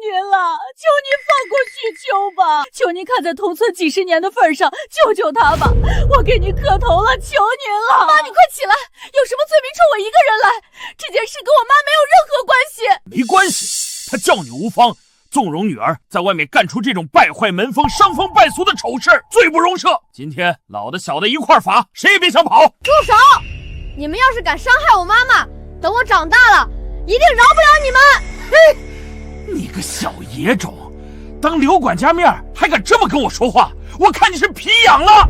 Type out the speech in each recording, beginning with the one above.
您了，求您放過许秋吧！求您看在同村几十年的份上，救救他吧！我给您磕头了，求您了！妈，你快起来！有什么罪名冲我一个人来？这件事跟我妈没有任何关系。没关系，他叫你无方，纵容女兒在外面幹出這種敗壞門風、傷風敗俗的醜事，罪不容赦。今天老的小的一塊罰，誰也別想跑！住手！你們要是敢傷害我媽媽，等我長大了，一定饒不了你們！你個小野種，當劉管家面還敢這麼跟我說話，我看你是皮癢了！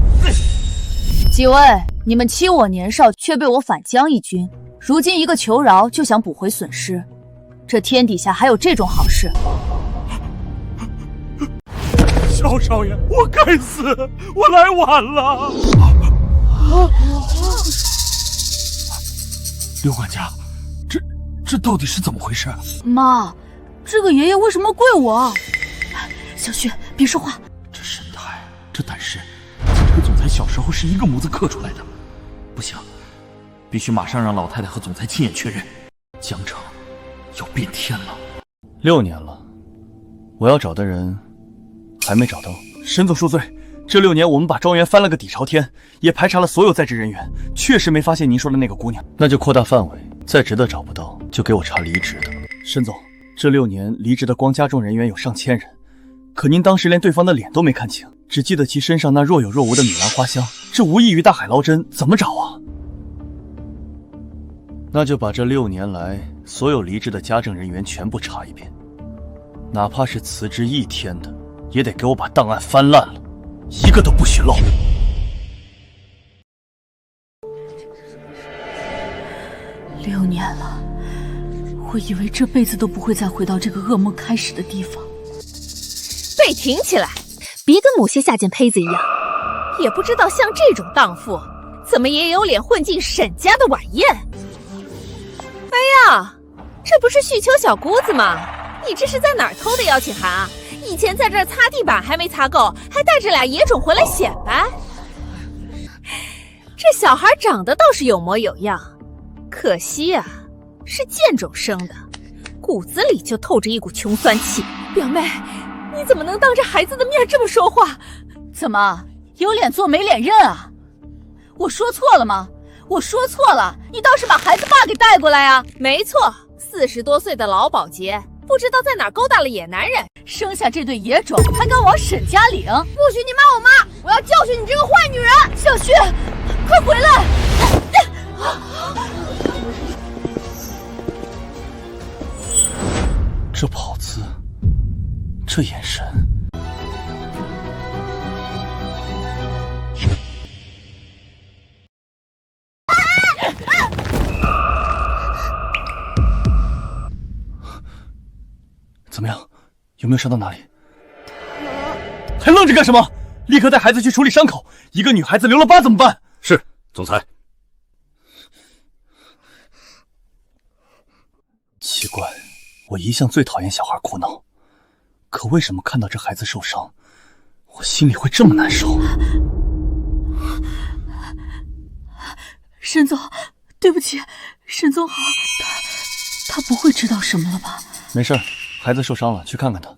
幾位，你們欺我年少，卻被我反將一軍，如今一個求饒就想補回損失，這天底下還有這種好事？蕭少爺，我該死，我來晚了。劉管家，這到底是怎麼回事？媽，這個爺爺為什麼跪我？小旭，別說話。這神態，這膽識，跟這個總裁小時候是一個模子刻出來的。不行，必須馬上讓老太太和總裁親眼確認，江城要變天了。6年了，我要找的人還沒找到。沈總恕罪，這6年我們把莊園翻了個底朝天，也排查了所有在職人員，確實沒發現您說的那個姑娘。那就擴大範圍，在職的找不到，就給我查離職的。沈總，這6年離職的光家中人員有上千人，可您當時連對方的臉都沒看清，只記得其身上那若有若無的米蘭花香，這無異於大海撈針，怎麼找啊？那就把這6年來所有離職的家政人員全部查一遍，哪怕是辭職1天的，也得給我把檔案翻爛了，一個都不許漏。6年了，我以為這輩子都不會再回到這個噩夢開始的地方。背挺起來，別跟某些下賤胚子一樣，也不知道像這種蕩婦，怎麼也有臉混進沈家的晚宴。哎呀，這不是旭秋小姑子嗎？你這是在哪兒偷的邀請函啊？以前在這兒擦地板還沒擦夠，還帶着倆野種回來顯擺。這小孩長得倒是有模有樣，可惜啊，是賤種生的，骨子裡就透着一股窮酸氣。表妹，你怎麼能當着孩子的面這麼說話？怎麼有臉做沒臉認啊？我說錯了嗎？我說錯了，你倒是把孩子爸給帶過來啊！沒錯，40多歲的老保潔，不知道在哪兒勾搭了野男人，生下這對野種，還敢往沈家領！不許你罵我媽！我要教訓你這個壞女人！小旭，快回來！這跑姿，這眼神，怎麼樣？有沒有傷到哪裡？還愣着幹什麼？立刻帶孩子去處理傷口。一個女孩子留了疤怎麼辦？是，總裁。奇怪，我一向最討厭小孩哭鬧，可為什麼看到這孩子受傷，我心裡會這麼難受？沈總，對不起，沈總好，他不會知道什麼了吧？沒事，孩子受傷了，去看看他。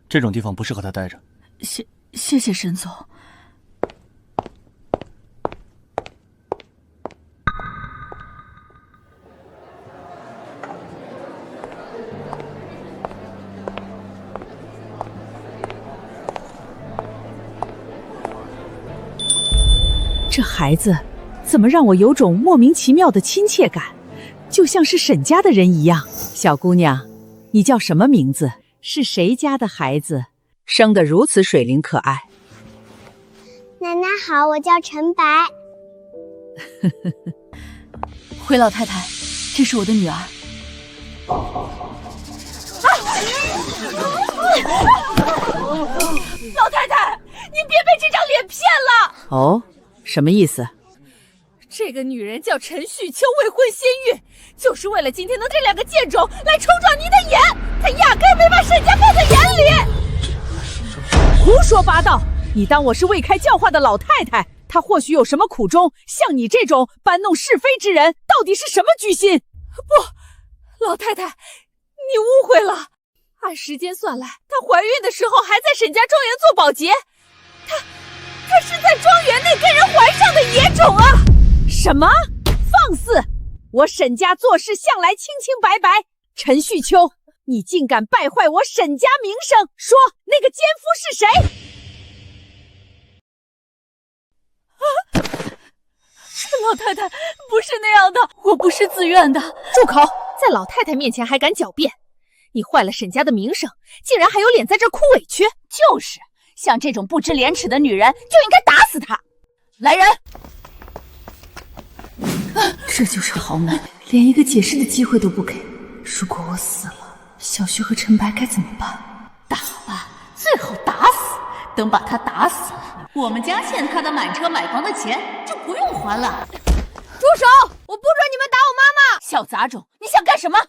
這種地方不適合他待着。謝謝沈總。這孩子怎麼讓我有種莫名其妙的親切感，就像是沈家的人一樣。小姑娘，你叫什麼名字？是誰家的孩子？生得如此水靈可愛。奶奶好，我叫陳白。回老太太，這是我的女兒。老太太，您別被這張臉騙了。哦，什麼意思？這個女人叫陳旭秋，未婚先孕，就是為了今天的這兩個賤種來衝撞你的眼，她壓根沒把沈家放在眼裡。胡說八道！你當我是未開教化的老太太？她或許有什麼苦衷，像你這種搬弄是非之人，到底是什麼居心？不，老太太，你誤會了。按时间算来，她懷孕的时候還在沈家莊園做保潔，她是在莊園內跟人懷上的野種啊！什麼？放肆！我沈家做事向來清清白白。陳旭秋，你竟敢敗壞我沈家名聲！說那個奸夫是誰？老太太，不是那樣的，我不是自願的。住口！在老太太面前還敢狡辯，你壞了沈家的名聲，竟然還有臉在這哭委屈。就是，像這種不知廉恥的女人，就應該打死她。來人！這就是豪門，連一個解釋的機會都不給。如果我死了，小旭和陳白該怎麼辦？打吧，最好打死。等把他打死了，我們家欠他的買車買房的錢就不用還了。住手！我不准你們打我媽媽！小雜種，你想幹什麼？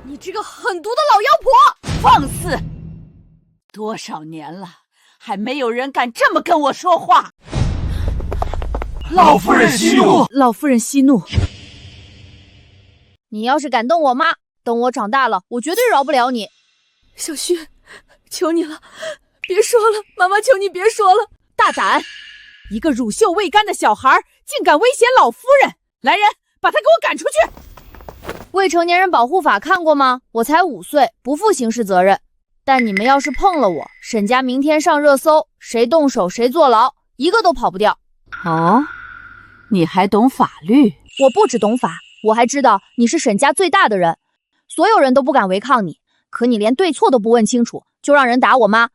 你這個狠毒的老妖婆！放肆！多少年了，還沒有人敢這麼跟我說話。老夫人息怒！老夫人息怒！你要是敢動我媽，等我長大了，我絕對饒不了你。小旭，求你了，別說了，媽媽求你別說了。大膽！一個乳臭未乾的小孩竟敢威脅老夫人！來人，把他給我趕出去！未成年人保護法看過嗎？我才5歲，不負刑事責任。但你們要是碰了我，沈家明天上熱搜，誰動手誰坐牢，一個都跑不掉。哦，你還懂法律？我不只懂法，我還知道你是沈家最大的人，所有人都不敢違抗你。可你連對錯都不問清楚，就讓人打我媽。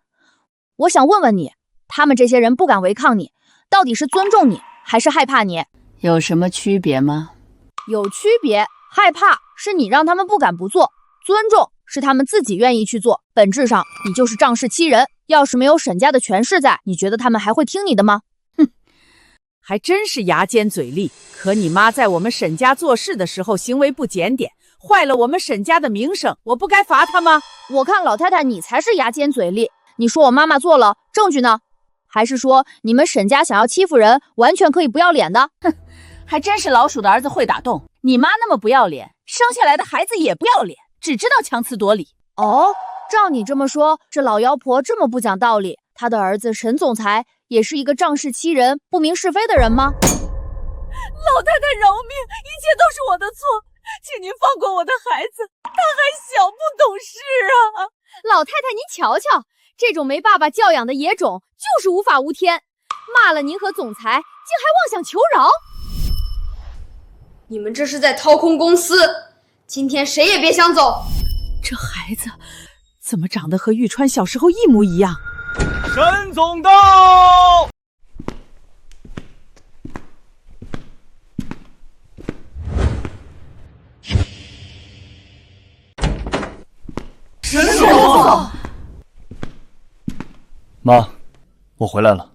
我想問問你，他們這些人不敢違抗你，到底是尊重你，還是害怕你？有什麼區別嗎？有區別，害怕是你讓他們不敢不做，尊重是他們自己願意去做。本質上，你就是仗勢欺人。要是沒有沈家的權勢在，你覺得他們還會聽你的嗎？哼，還真是牙尖嘴利。可你媽在我們沈家做事的時候行為不檢點，壞了我們沈家的名聲，我不該罰她嗎？我看老太太你才是牙尖嘴利。你說我媽媽做了，證據呢？還是說你們沈家想要欺負人，完全可以不要臉的？哼，還真是老鼠的兒子會打洞。你媽那麼不要臉，生下來的孩子也不要臉，只知道強詞奪理。哦，照你這麼說，這老妖婆這麼不講道理，她的兒子沈總裁也是一個仗勢欺人、不明是非的人吗？老太太饒命，一切都是我的錯，請您放過我的孩子，他還小不懂事啊。老太太您瞧瞧，這種沒爸爸教養的野種就是無法無天，罵了您和總裁，竟還妄想求饒。你們這是在掏空公司，今天誰也別想走。這孩子怎麼長得和玉川小時候一模一樣？沈總到！沈总！媽，我回来了。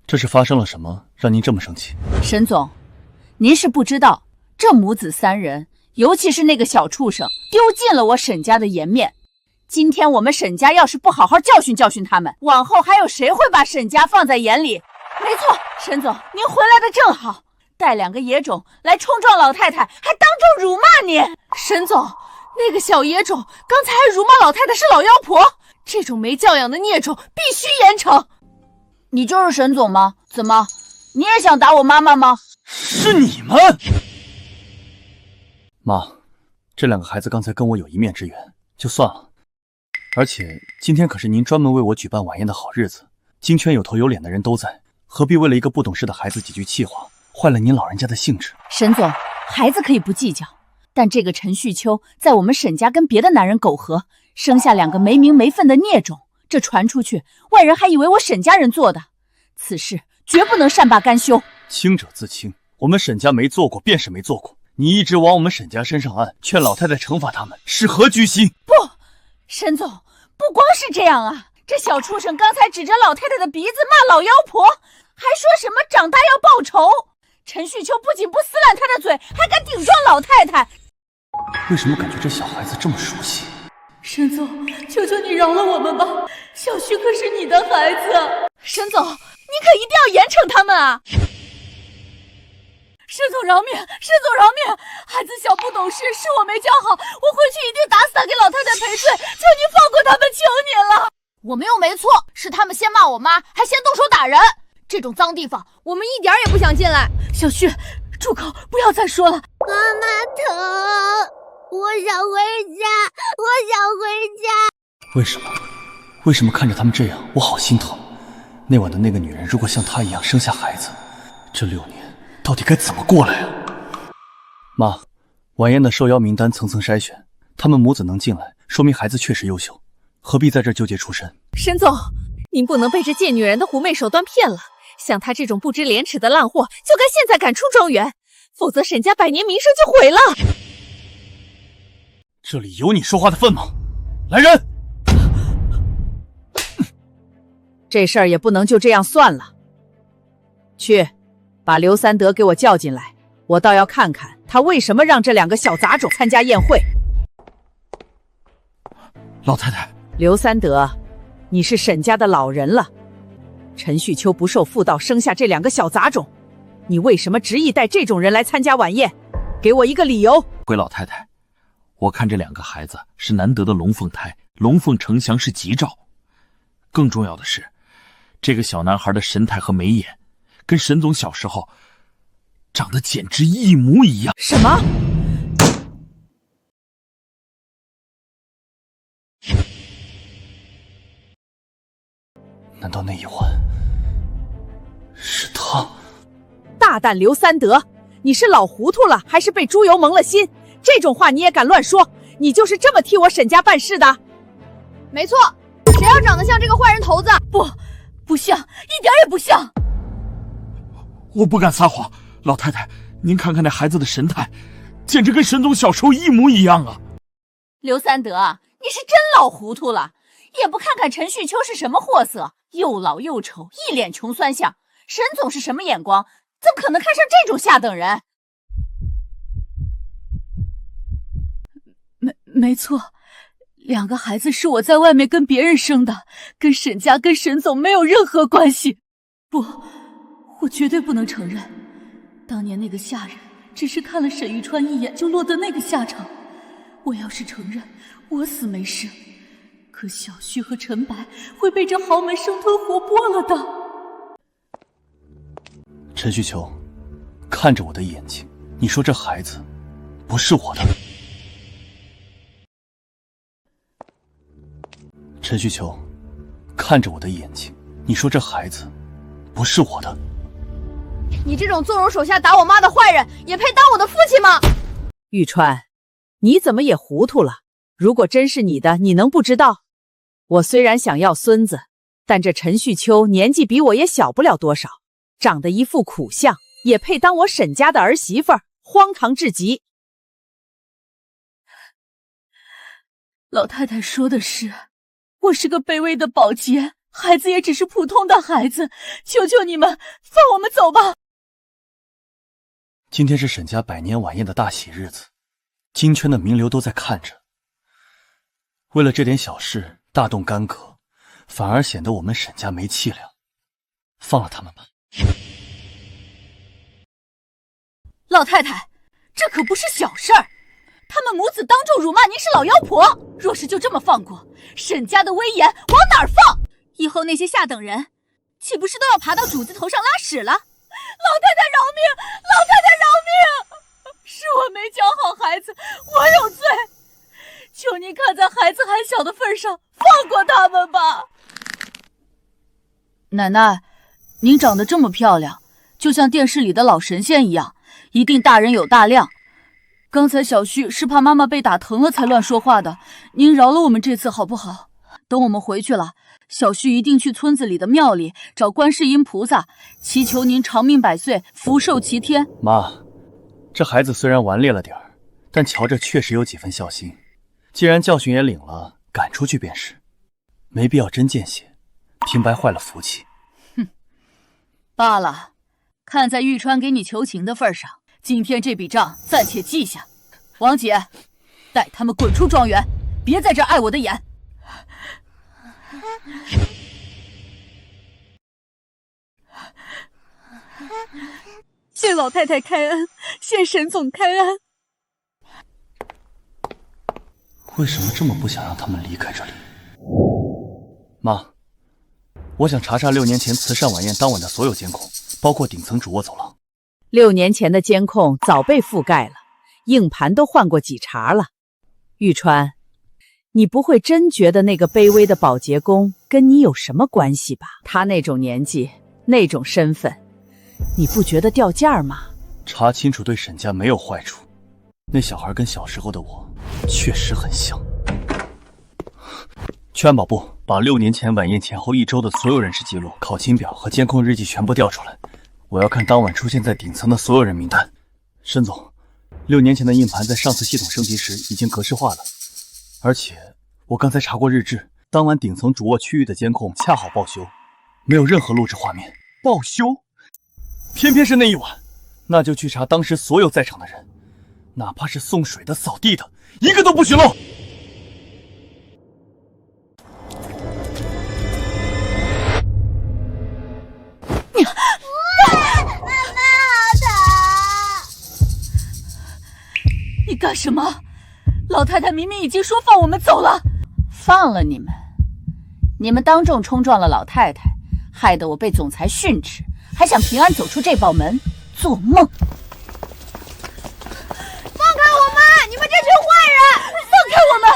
這是發生了什麼，讓您這麼生氣？沈總，您是不知道，這母子3人，尤其是那個小畜生，丟盡了我沈家的顏面。今天我們沈家要是不好好教訓教訓他們，往後還有誰會把沈家放在眼裡？沒錯，沈總，您回來的正好，帶2個野種來衝撞老太太，還當眾辱罵您。沈總，那個小野種剛才還辱罵老太太是老妖婆，這種沒教養的孽種必須嚴懲。你就是沈總嗎？怎麼，你也想打我媽媽嗎？是你們！媽，這2個孩子剛才跟我有一面之緣，就算了。而且今天可是您專門為我舉辦晚宴的好日子，京圈有頭有臉的人都在，何必為了一個不懂事的孩子幾句氣話，壞了您老人家的興致？沈總，孩子可以不計較，但這個陳旭秋在我們沈家跟別的男人苟合，生下2個沒名沒分的孽種，這傳出去，外人還以為我沈家人做的，此事絕不能善罷甘休。清者自清，我們沈家沒做過便是沒做過，你一直往我們沈家身上按，勸老太太懲罰他們，是何居心？不，沈总，不光是這樣啊！這小畜生剛才指着老太太的鼻子罵老妖婆，還說什麼長大要報仇。陳旭秋不僅不撕爛他的嘴，還敢頂撞老太太。為什麼感覺這小孩子這麼熟悉？沈總，求求你饒了我們吧，小旭可是你的孩子。沈总，你可一定要严懲他們啊！沈总饒命，沈总饶命！孩子小不懂事，是我沒教好，我回去一定打死他，給老太太賠償。我们又沒錯，是他們先罵我媽，還先動手打人。這種髒地方，我們一點也不想進來。小旭，住口！不要再說了。媽媽疼，我想回家，我想回家。为什麼？为什麼看着他們這樣，我好心疼？那晚的那個女人，如果像她一樣生下孩子，這6年到底該怎麼過來啊？媽，晚宴的受邀名單層層篩選，他們母子能進來，說明孩子確實優秀，何必在這糾結出身？沈總，您不能被這賤女人的狐媚手段騙了。像她這種不知廉恥的爛貨，就該現在趕出莊園，否則沈家百年名聲就毀了。這裡有你說話的份嗎？來人！這事兒也不能就這樣算了。去，把劉三德給我叫進來，我倒要看看他為什麼讓這2個小雜種參加宴會。老太太，劉三德，你是沈家的老人了。陳旭秋不受婦道生下這2個小雜種，你為什麼執意帶這種人來參加晚宴？給我一個理由。回老太太，我看這2個孩子是難得的龍鳳胎，龍鳳呈祥是吉兆。更重要的是，這個小男孩的神態和眉眼，跟沈總小時候長得簡直一模一樣。什麼？難道那一晚是他？大膽劉三德，你是老糊塗了，還是被豬油蒙了心？這種話你也敢亂說？你就是這麼替我沈家辦事的？沒錯，誰要長得像這個壞人頭子？不像，一點也不像。我不敢撒謊，老太太，您看看那孩子的神態，簡直跟沈總小時候一模一樣啊！劉三德，你是真老糊塗了，也不看看陳旭秋是什麼貨色，又老又醜，一臉窮酸相。沈總是什麼眼光？怎麼可能看上這種下等人？沒錯，2個孩子是我在外面跟別人生的，跟沈家跟沈總沒有任何關係。不，我絕對不能承認，當年那個下人只是看了沈玉川一眼就落得那個下場。我要是承認，我死沒事，可小旭和陳白會被這豪門生吞活剝了的。陳旭秋，看着我的眼睛，你說這孩子不是我的。陳旭秋，看着我的眼睛，你說這孩子不是我的。你這種縱容手下打我媽的壞人，也配當我的父親嗎？玉川，你怎麼也糊塗了？如果真是你的，你能不知道？我雖然想要孫子，但這陳旭秋年紀比我也小不了多少，長得一副苦相，也配當我沈家的兒媳婦兒，荒唐至極。老太太說的是，我是個卑微的保潔，孩子也只是普通的孩子，求求你們放我們走吧。今天是沈家百年晚宴的大喜日子，京圈的名流都在看着。為了這點小事大動干戈，反而顯得我們沈家沒氣量。放了他們吧。老太太，這可不是小事兒。他們母子當眾辱罵您是老妖婆，若是就這麼放過，沈家的威嚴往哪兒放？以後那些下等人，豈不是都要爬到主子頭上拉屎了？老太太饒命！老太太饒命！是我沒教好孩子，我有罪。求您看在孩子還小的份上，放過他們吧。奶奶，您長得這麼漂亮，就像電視裡的老神仙一樣，一定大人有大量。剛才小旭是怕媽媽被打疼了才亂說話的，您饒了我們這次好不好？等我們回去了，小旭一定去村子裡的廟裡找觀世音菩薩，祈求您長命百歲，福壽齊天。媽，這孩子雖然頑劣了點兒，但瞧着確實有幾分孝心。既然教訓也領了，趕出去便是，沒必要真見血，平白壞了福氣。哼，罷了，看在玉川給你求情的份上，今天這筆賬暫且記下。王姐，帶他們滾出莊園，別在這礙我的眼。謝老太太開恩，謝沈總開恩。為什麼這麼不想讓他們離開這裡？媽，我想查查6年前慈善晚宴当晚的所有监控，包括頂层主卧走廊。6年前的监控早被覆蓋了，硬盘都换过几茬了。玉川，你不会真觉得那个卑微的保洁工跟你有什么關係吧？他那種年紀，那種身份，你不覺得掉價嗎？查清楚對沈家沒有壞處。那小孩跟小時候的我確實很像。去安保部把6年前晚宴前後1周的所有人事記錄、考勤表和監控日記全部調出來，我要看當晚出現在頂層的所有人名單。沈總，6年前的硬盤在上次系統升級時已經格式化了，而且我剛才查過日誌，當晚頂層主臥區域的監控恰好報修，沒有任何錄製畫面。報修？偏偏是那一晚，那就去查當時所有在場的人，哪怕是送水的、掃地的，一個都不許漏。你幹什麼？老太太明明已經說放我們走了。放了你們？你們當眾衝撞了老太太，害得我被總裁訓斥，還想平安走出這道門，做夢！放開我們！你們這群壞人！放開我們！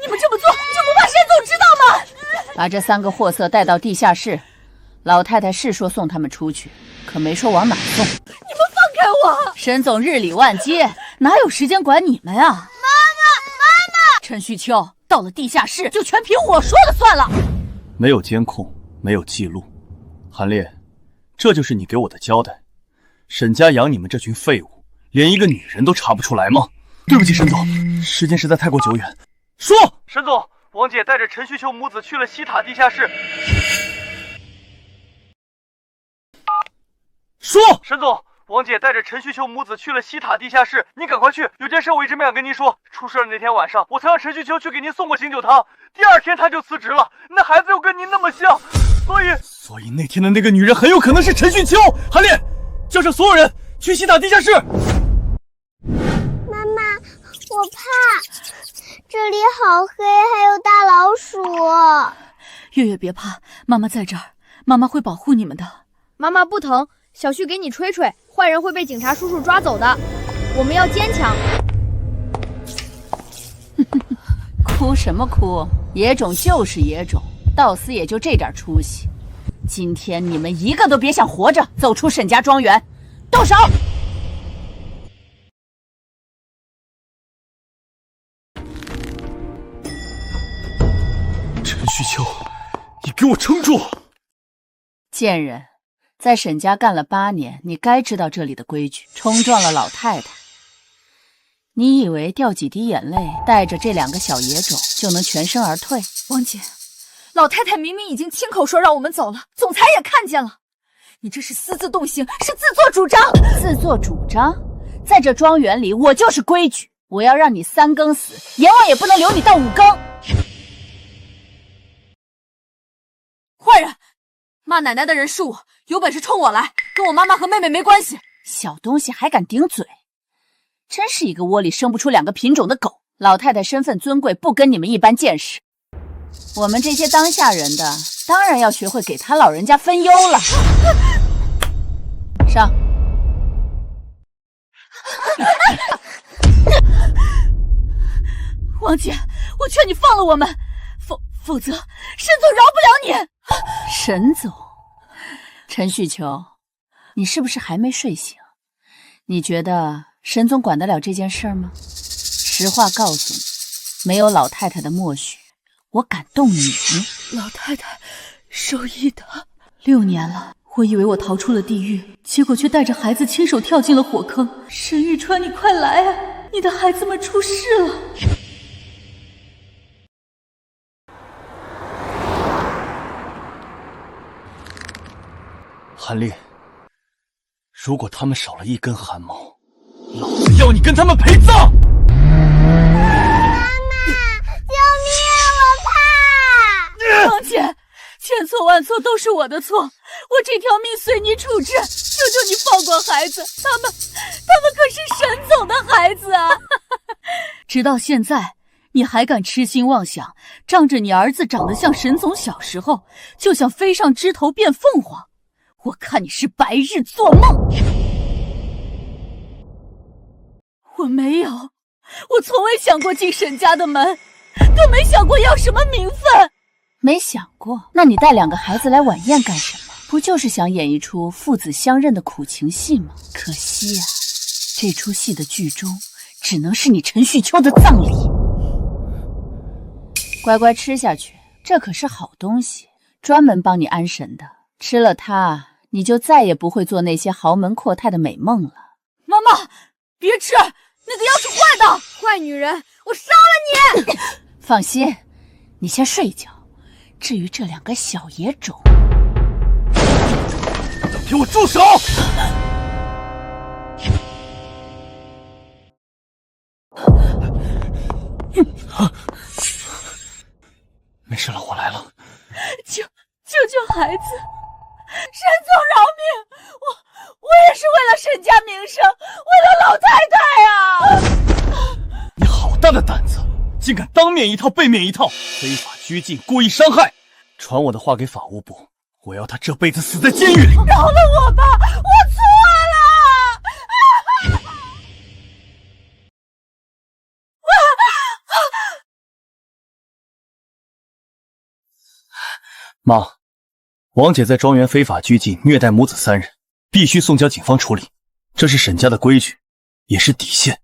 你們這麼做就不怕沈總知道嗎？把這3個貨色帶到地下室。老太太是說送他們出去，可沒說往哪送。你們放開我！沈總日理萬機，哪有時間管你們啊？媽媽！陳旭秋，到了地下室就全憑我說了算了。沒有監控，沒有記錄。韓烈，這就是你給我的交代。沈家養你們這群廢物，連一個女人都查不出來嗎？對不起，沈總，時間實在太過久遠。說，沈總，王姐帶着陳旭秋母子去了西塔地下室。說，沈總，王姐帶着陳旭秋母子去了西塔地下室，您趕快去，有件事我一直沒想跟您說。出事的那天晚上，我曾讓陳旭秋去給您送過醒酒湯，第2天他就辭職了，那孩子又跟您那麼像，所以那天的那個女人很有可能是陳旭秋。韓烈，叫上所有人去西塔地下室。媽媽，我怕，這裡好黑，還有大老鼠。月月別怕，媽媽在這兒，媽媽會保護你們的。媽媽不疼。小旭給你吹吹，壞人會被警察叔叔抓走的。我們要堅強。哭什麼哭？野種就是野種，到死也就這點出息。今天你們一個都別想活着走出沈家莊園，動手！陳旭秋，你給我撐住！賤人！在沈家幹了8年，你該知道這裡的規矩。衝撞了老太太，你以為掉幾滴眼淚，帶着這2個小野種就能全身而退？王姐，老太太明明已經親口說讓我們走了，總裁也看見了，你這是私自動刑，是自作主張。自作主張？在這莊園裡，我就是規矩，我要讓你3更死，閻王也不能留你到5更。壞人！罵奶奶的人是我，有本事衝我來，跟我媽媽和妹妹沒關係。小東西還敢頂嘴，真是一個窩裡生不出2個品種的狗。老太太身份尊貴，不跟你們一般見識。我們這些當下人的，當然要學會給他老人家分憂了。上。王姐，我勸你放了我們，否則沈總饒不了你。沈總，陳旭秋，你是不是還沒睡醒？你覺得沈總管得了這件事嗎？實話告訴你，沒有老太太的默許，我敢動你。老太太受益的6年了，我以為我逃出了地獄，結果卻帶着孩子親手跳進了火坑。沈玉川，你快來啊！你的孩子們出事了。韓烈，如果他們少了1根汗毛，老子要你跟他們陪葬！媽媽，救命！我怕！王姐，千錯萬錯都是我的錯，我這條命隨你處置，求求你放過孩子，他們可是沈總的孩子啊！直到現在，你還敢痴心妄想，仗着你兒子長得像沈總小時候，就想飛上枝頭變鳳凰？我看你是白日做夢。我沒有，我從未想過進沈家的門，更沒想過要什麼名分。沒想過？那你帶2个孩子來晚宴幹什麼？不就是想演一出父子相認的苦情戲嗎？可惜啊，這出戲的劇終只能是你陳旭秋的葬禮。乖乖吃下去，這可是好東西，專門幫你安神的。吃了它，你就再也不會做那些豪門闊太的美夢了。媽媽，別吃，那個藥是壞的。壞女人，我殺了你！放心，你先睡覺。至於這2個小野種，給我住手！沒事了，我來了。救孩子！沈總饒命！我也是為了沈家名聲，為了老太太啊！你好大的膽子，竟敢當面一套背面一套，非法拘禁，故意傷害！傳我的話給法務部，我要他這輩子死在監獄裡！饒了我吧，我錯了！媽，王姐在莊園非法拘禁、虐待母子3人，必須送交警方處理，這是沈家的規矩，也是底線。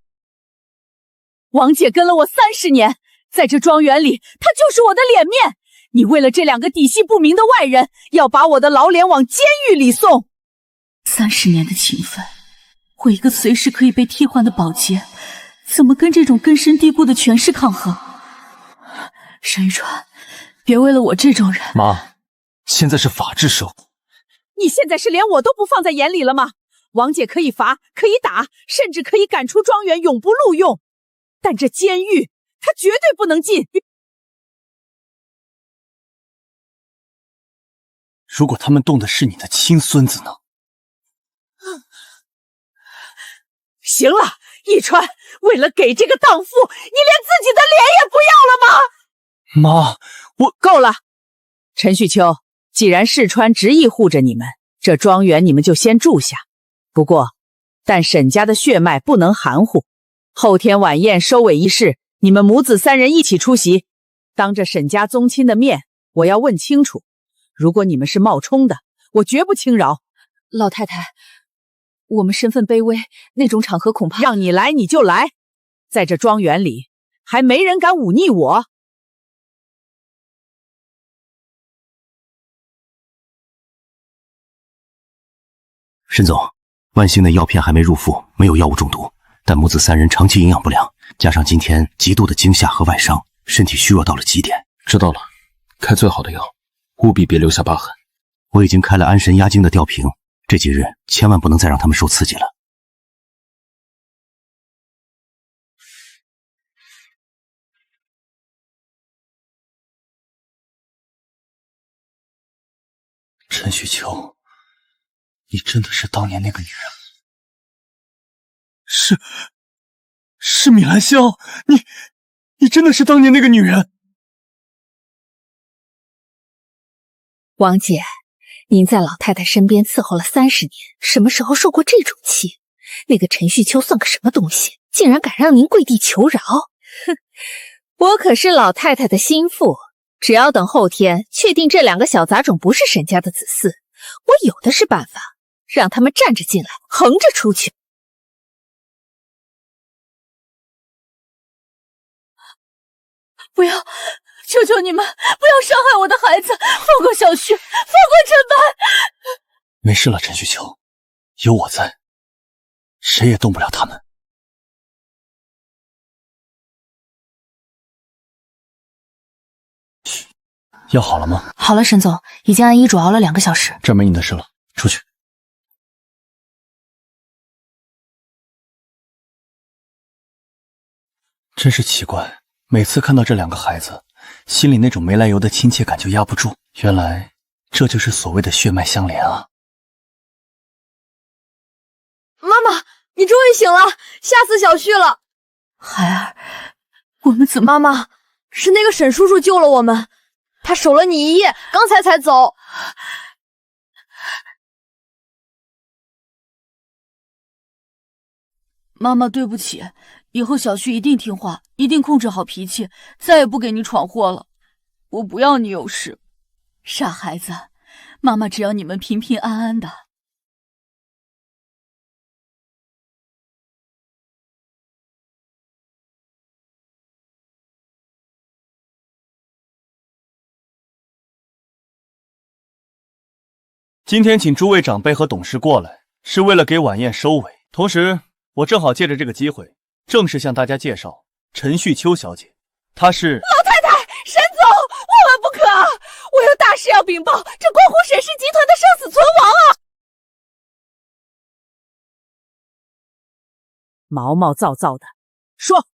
王姐跟了我30年，在這莊園裡，她就是我的臉面。你為了這2個底細不明的外人，要把我的老臉往監獄裡送。30年的情分，我一個隨時可以被替換的保潔，怎麼跟這種根深蒂固的權勢抗衡？沈玉川，別為了我這種人。媽，現在是法治社會。你現在是連我都不放在眼裡了嗎？王姐可以罰，可以打，甚至可以趕出莊園，永不錄用。但這監獄，她絕對不能進。如果他們動的是你的親孫子呢？行了，一川，為了給這個蕩婦，你連自己的臉也不要了嗎？媽，我夠了。陳旭秋，既然世川執意護着你們，這莊園你們就先住下。不過，但沈家的血脈不能含糊。後天晚宴收尾儀式，你們母子3人一起出席。當着沈家宗親的面，我要問清楚。如果你們是冒充的，我絕不輕饒。老太太，我們身份卑微，那種場合恐怕……讓你來你就來，在這莊園裡，還沒人敢忤逆我。沈總，萬幸的藥片還沒入腹，沒有藥物中毒，但母子3人長期營養不良，加上今天極度的驚嚇和外傷，身體虛弱到了極點。知道了，開最好的藥，務必別留下疤痕。我已經開了安神壓驚的吊瓶，這幾日千萬不能再讓他們受刺激了。陳旭秋，你真的是當年那個女人？是米蘭香，你真的是當年那個女人？王姐，您在老太太身邊伺候了30年，什麼時候受過這種氣？那個陳旭秋算個什麼東西，竟然敢讓您跪地求饒？哼，我可是老太太的心腹，只要等後天確定這2個小雜種不是沈家的子嗣，我有的是辦法，讓他們站着進來，橫着出去。不要！求求你們，不要傷害我的孩子，放過小旭，放過陳白。沒事了，陳旭秋，有我在，誰也動不了他們。藥好了嗎？好了，沈總，已經按醫囑熬了2個小時。這沒你的事了，出去。真是奇怪，每次看到這2個孩子，心裡那種沒來由的親切感就壓不住。原來這就是所謂的血脈相連啊！媽媽，你終於醒了，嚇死小旭了。孩兒，我们怎么……媽媽，是那個沈叔叔救了我們，他守了你一夜，剛才走。媽媽，對不起，以後小旭一定聽話，一定控制好脾氣，再也不給你闖禍了。我不要你有事。傻孩子，媽媽只要你們平平安安的。今天請諸位長輩和董事過來，是為了給晚宴收尾。同時，我正好借着這個機會，正式向大家介紹陳旭秋小姐。她是老太太，沈總，萬萬不可啊！我有大事要稟報，這關乎沈氏集團的生死存亡啊！毛毛躁躁的說：“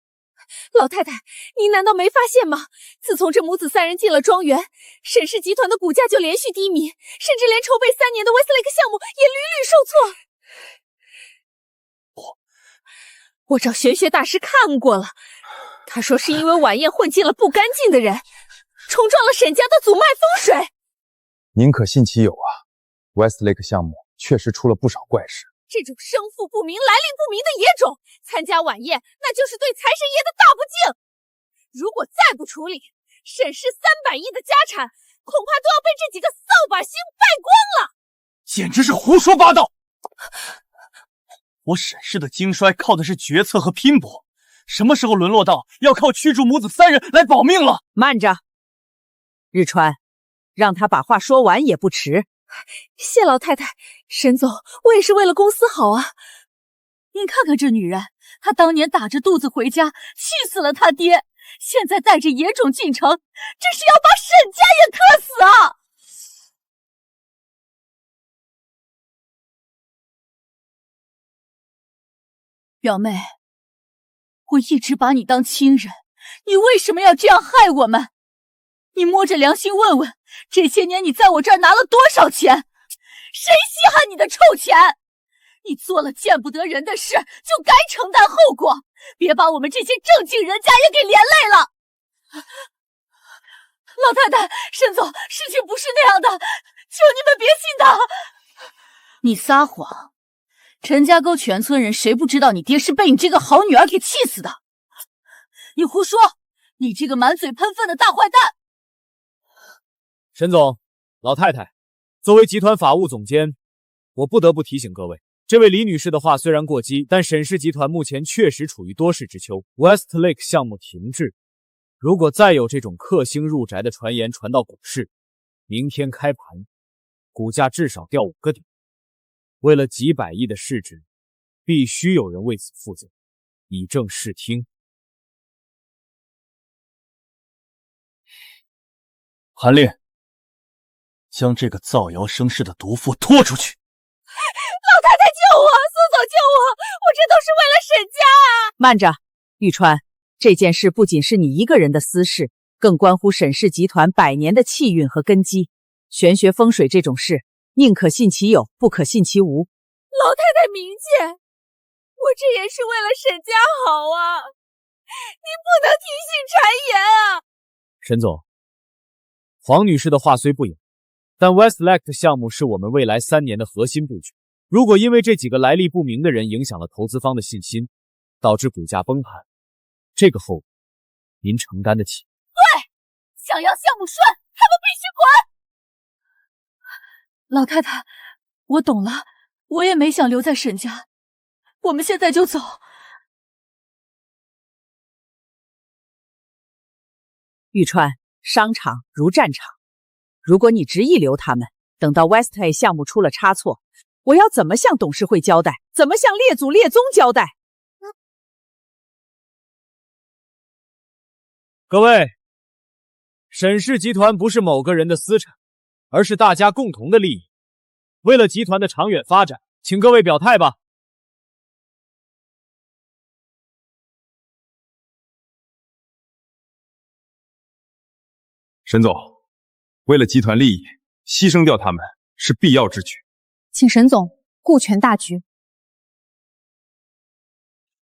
老太太，您難道沒發現嗎？自從這母子三人進了莊園，沈氏集團的股價就連續低迷，甚至連籌備3年的 Westlake 項目也屢屢受挫。我找玄學大師看過了，他說是因為晚宴混進了不乾淨的人，衝撞了沈家的祖脈風水。寧可信其有啊 ，Westlake 項目確實出了不少怪事。這種生父不明、來歷不明的野種參加晚宴，那就是對財神爺的大不敬。如果再不處理，沈氏300億的家產恐怕都要被這幾個掃把星敗光了。簡直是胡說八道！我沈氏的興衰靠的是決策和拼搏，什麼時候淪落到要靠驅逐母子3人來保命了？慢着，日川，讓他把話說完也不遲。謝老太太，沈總，我也是為了公司好啊。你看看這女人，她當年打着肚子回家，氣死了她爹，現在帶着野種進城，這是要把沈家也克死啊！表妹，我一直把你當親人，你為什麼要這樣害我們？你摸着良心問問，這些年你在我這兒拿了多少錢？誰稀罕你的臭錢？你做了見不得人的事，就該承擔後果，別把我們這些正經人家也給連累了。老太太，沈總，事情不是那樣的，求你們別信他。你撒謊！陳家溝全村人誰不知道你爹是被你這個好女兒給氣死的？你胡說！你這個滿嘴噴糞的大壞蛋！沈總，老太太，作為集團法務總監，我不得不提醒各位，這位李女士的話雖然過激，但沈氏集團目前確實處於多事之秋。Westlake 項目停滯，如果再有這種克星入宅的傳言傳到股市，明天開盤，股價至少掉5個點。為了幾百億的市值，必須有人為此負責，以正視聽。韓烈，將這個造謠生事的毒婦拖出去！老太太救我，蘇總救我，我這都是為了沈家啊！慢着，玉川，這件事不僅是你一個人的私事，更關乎沈氏集團100年的氣運和根基。玄學風水這種事，寧可信其有，不可信其無。老太太明鑑，我這也是為了沈家好啊！你不能聽信讒言啊！沈總，黃女士的話雖不遠，但 Westlake 項目是我們未來3年的核心布局。如果因為這幾個來歷不明的人影響了投資方的信心，導致股價崩盤，這個後果您承擔得起？對，想要項目順，他們必須滾！老太太，我懂了，我也沒想留在沈家，我們現在就走。玉川，商場如戰場，如果你執意留他們，等到 Westlake 項目出了差錯，我要怎麼向董事會交代？怎麼向列祖列宗交代？各位，沈氏集團不是某個人的私產，而是大家共同的利益。為了集團的長遠發展，請各位表態吧。沈總，為了集團利益，犧牲掉他們是必要之舉。請沈總顧全大局。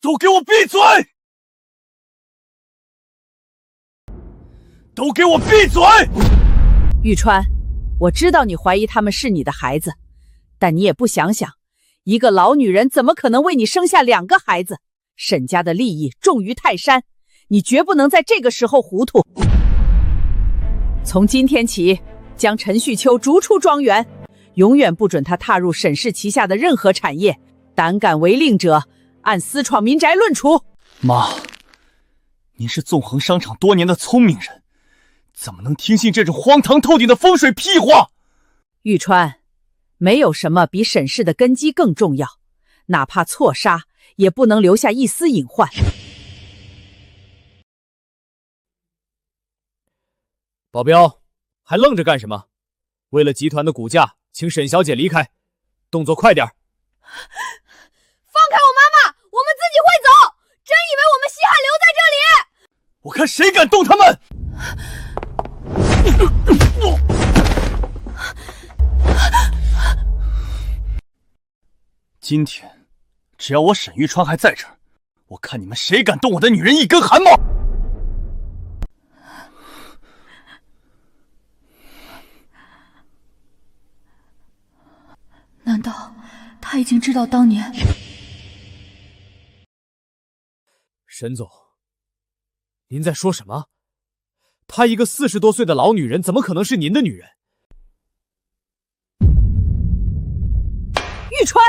都給我閉嘴！都给我闭嘴！玉川，我知道你怀疑他们是你的孩子，但你也不想想，一个老女人怎么可能为你生下2个孩子？沈家的利益重于泰山，你绝不能在这个时候糊涂。从今天起，将陈旭秋逐出庄园，永远不准他踏入沈氏旗下的任何产业。胆敢违令者，按私闖民宅论处。妈，您是纵横商场多年的聰明人，怎么能听信这种荒唐透顶的风水屁话？玉川，没有什麼比沈氏的根基更重要，哪怕錯殺，也不能留下一絲隱患。保鏢，還愣着幹什麼？為了集團的股價，請沈小姐離開，動作快點。放開我媽媽，我們自己會走。真以為我們西漢留在這裡？我看誰敢動他們！今天，只要我沈玉川還在這兒，我看你們誰敢動我的女人一根汗毛！難道他已經知道當年？沈總，您在說什麼？她一個40多歲的老女人，怎麼可能是您的女人？玉川，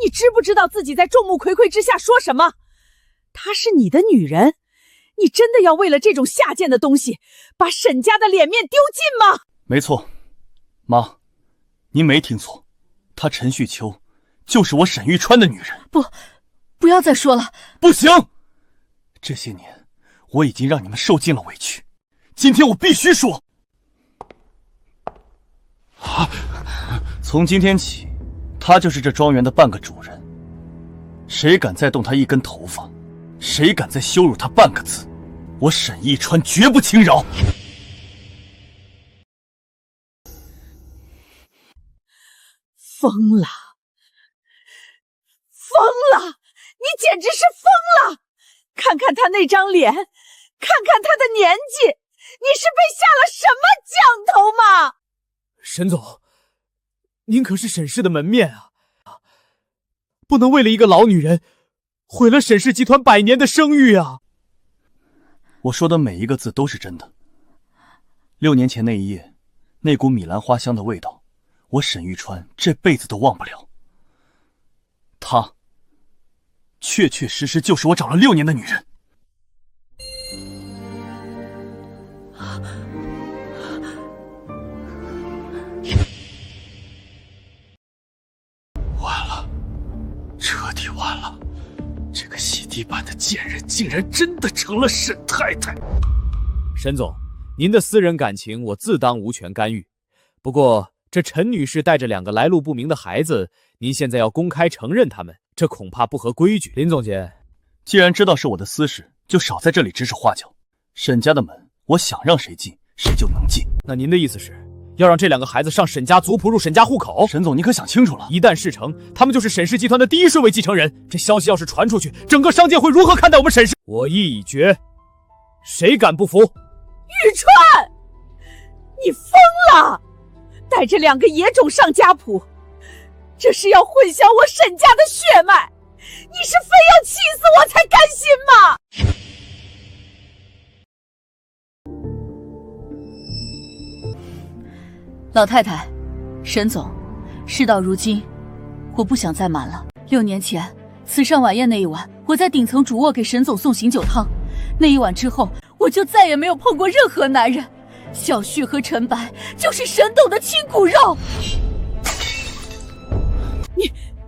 你知不知道自己在眾目睽睽之下說什麼？她是你的女人，你真的要為了這種下賤的東西，把沈家的臉面丟盡嗎？沒錯，媽，您沒聽錯，她陳旭秋就是我沈玉川的女人。不要再說了。不行，這些年我已經讓你們受盡了委屈，今天我必須說，從今天起，她就是這莊園的半個主人，誰敢再動她一根頭髮，誰敢再羞辱她半個字，我沈一川絕不輕饒。瘋了，瘋了，你簡直是瘋了！看看他那張臉，看看他的年紀，你是被下了什麼降頭嗎？沈總，您可是沈氏的門面啊，不能為了一個老女人毀了沈氏集團100年的聲譽啊！我說的每一個字都是真的。6年前那一夜，那股米蘭花香的味道，我沈玉川這輩子都忘不了。她確確實實就是我找了6年的女人。完了，徹底完了，這個洗地板的賤人竟然真的成了沈太太。沈總，您的私人感情我自當無權干預，不過這陳女士帶着2個來路不明的孩子，您現在要公開承認他們，這恐怕不合規矩。林總監，既然知道是我的私事，就少在這裡指手畫腳。沈家的門，我想讓誰進，誰就能進。那您的意思是，要讓這2個孩子上沈家族譜入沈家戶口？沈總，你可想清楚了，一旦事成，他們就是沈氏集團的第1順位繼承人。這消息要是傳出去，整個商界會如何看待我們沈氏？我意已決，誰敢不服？玉川，你瘋了！帶着2個野種上家譜，這是要混淆我沈家的血脈，你是非要氣死我才甘心嗎？老太太，沈總，事到如今，我不想再瞞了。6年前慈善晚宴那一晚，我在頂層主臥給沈總送醒酒湯，那一晚之後，我就再也沒有碰過任何男人。小旭和陳白就是沈董的親骨肉。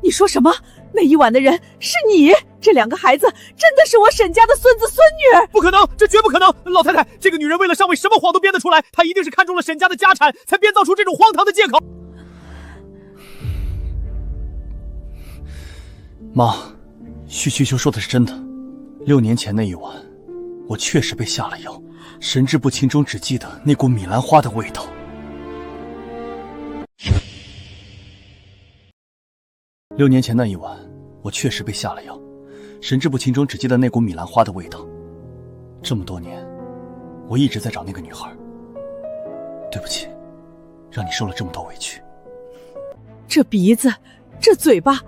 你說什麼？那一晚的人是你？這2個孩子真的是我沈家的孫子孫女？不可能，這絕不可能！老太太，這個女人為了上位，什麼謊都編得出來，她一定是看中了沈家的家產，才編造出這種荒唐的借口。媽，徐秋秋說的是真的。6年前那一晚，我確實被下了藥，神志不清中只記得那股米蘭花的味道。6年前那一晚，我確實被下了藥，神志不清中只記得那股米蘭花的味道。這麼多年，我一直在找那個女孩，對不起，讓你受了這麼多委屈。這鼻子，這嘴巴，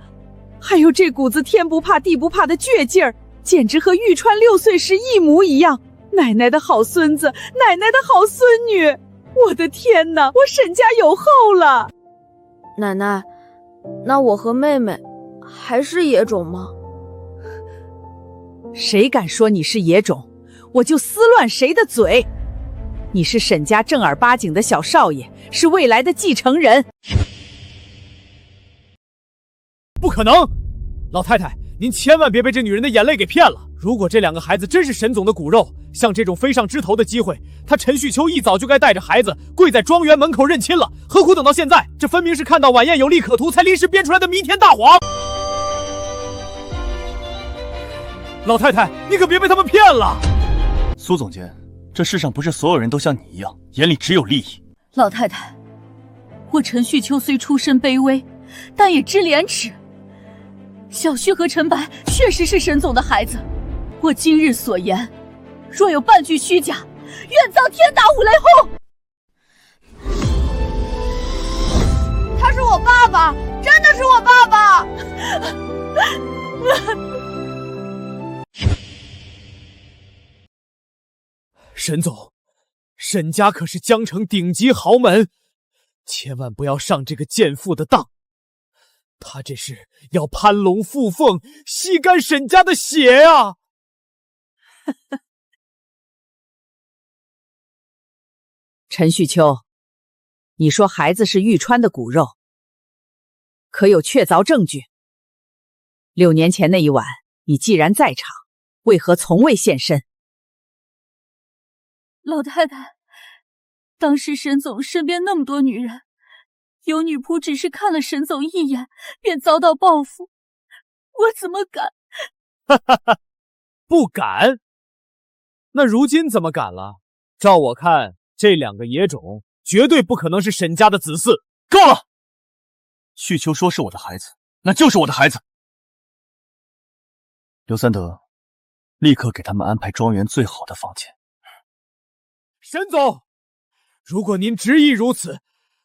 還有這股子天不怕地不怕的倔勁兒，簡直和玉川6歲時一模一樣。奶奶的好孫子，奶奶的好孫女，我的天哪，我沈家有后了。奶奶，那我和妹妹還是野种嗎？誰敢說你是野種，我就撕亂誰的嘴。你是沈家正儿八經的小少爺，是未來的繼承人。不可能！老太太，您千万別被這女人的眼淚給騙了。如果這兩個孩子真是沈總的骨肉，像這種飛上枝頭的機會，他陳旭秋一早就該帶着孩子跪在莊園門口認親了，何苦等到现在？這分明是看到晚宴有利可圖才臨時編出來的彌天大謊。老太太，你可別被他們騙了。蘇總監，這世上不是所有人都像你一樣，眼裡只有利益。老太太，我陈旭秋雖出身卑微，但也知廉恥。小旭和陳白確實是沈總的孩子，我今日所言，若有半句虛假，願遭天打五雷轟。他是我爸爸，真的是我爸爸。沈总，沈家可是江城頂級豪門，千萬不要上這個賤婦的當。他這是要攀龍附鳳，吸乾沈家的血啊！陳旭秋，你說孩子是玉川的骨肉，可有確鑿證據？6年前那一晚，你既然在場，為何從未現身？老太太，當時沈總身邊那麼多女人，有女僕只是看了沈總一眼，便遭到報復，我怎麼敢？不敢？那如今怎麼敢了？照我看，這兩個野種絕對不可能是沈家的子嗣。夠了！旭秋說是我的孩子，那就是我的孩子。劉三德，立刻給他們安排莊園最好的房間。沈總，如果您執意如此，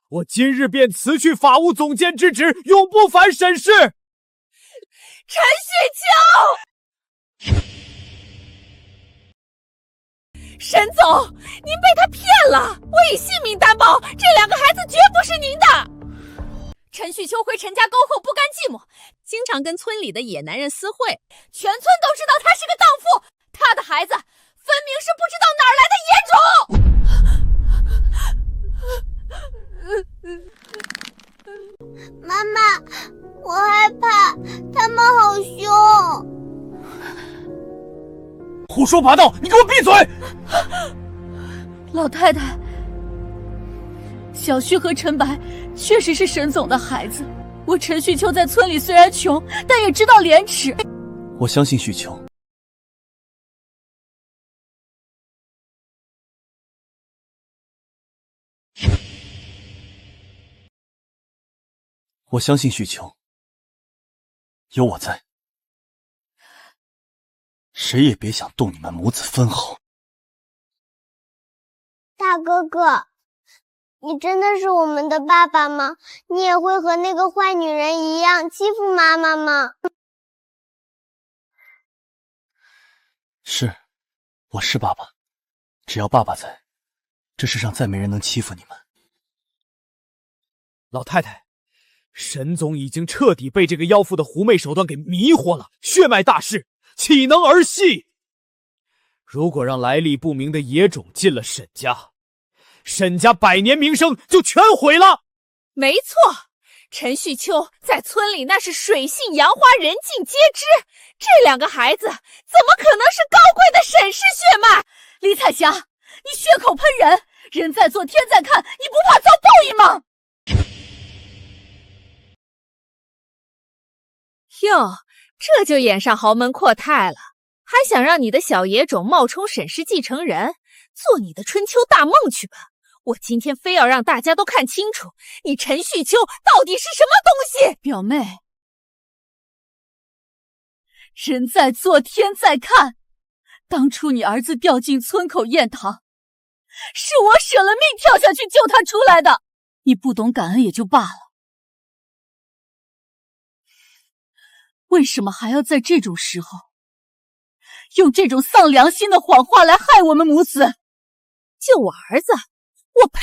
我今日便辭去法務總監之職，永不返沈氏。陳旭秋，沈總，您被他騙了，我以性命擔保，這兩個孩子絕不是您的。陈旭秋回陈家沟後不甘寂寞，經常跟村裡的野男人私會，全村都知道他是個蕩婦，他的孩子分明是不知道哪兒來的野種。媽媽，我害怕，他們好凶。胡說八道，你給我閉嘴！老太太，小旭和陳白確實是沈總的孩子，我陳旭秋在村裡雖然窮，但也知道廉恥。我相信旭秋。我相信旭秋，有我在，誰也別想動你們母子分毫。大哥哥，你真的是我們的爸爸嗎？你也會和那個壞女人一樣欺負媽媽嗎？是，我是爸爸。只要爸爸在，這世上再沒人能欺負你們。老太太，沈總已經徹底被這個妖婦的狐媚手段給迷惑了，血脈大勢，豈能兒戲？如果讓來歷不明的野種進了沈家，沈家100年名聲就全毀了。沒錯，陳旭秋在村裡那是水性楊花，人盡皆知。這兩個孩子怎麼可能是高貴的沈氏血脈？李彩霞，你血口噴人，人在做天在看，你不怕遭報應嗎？喲，這就演上豪門闊太了，還想讓你的小野種冒充沈氏繼承人，做你的春秋大夢去吧！我今天非要讓大家都看清楚，你陳旭秋到底是什麼東西！表妹，人在做天在看，當初你兒子掉進村口堰塘，是我舍了命跳下去救他出来的。你不懂感恩也就罢了，为什么还要在这种时候用这种丧良心的谎话来害我們母子？救我兒子？我呸！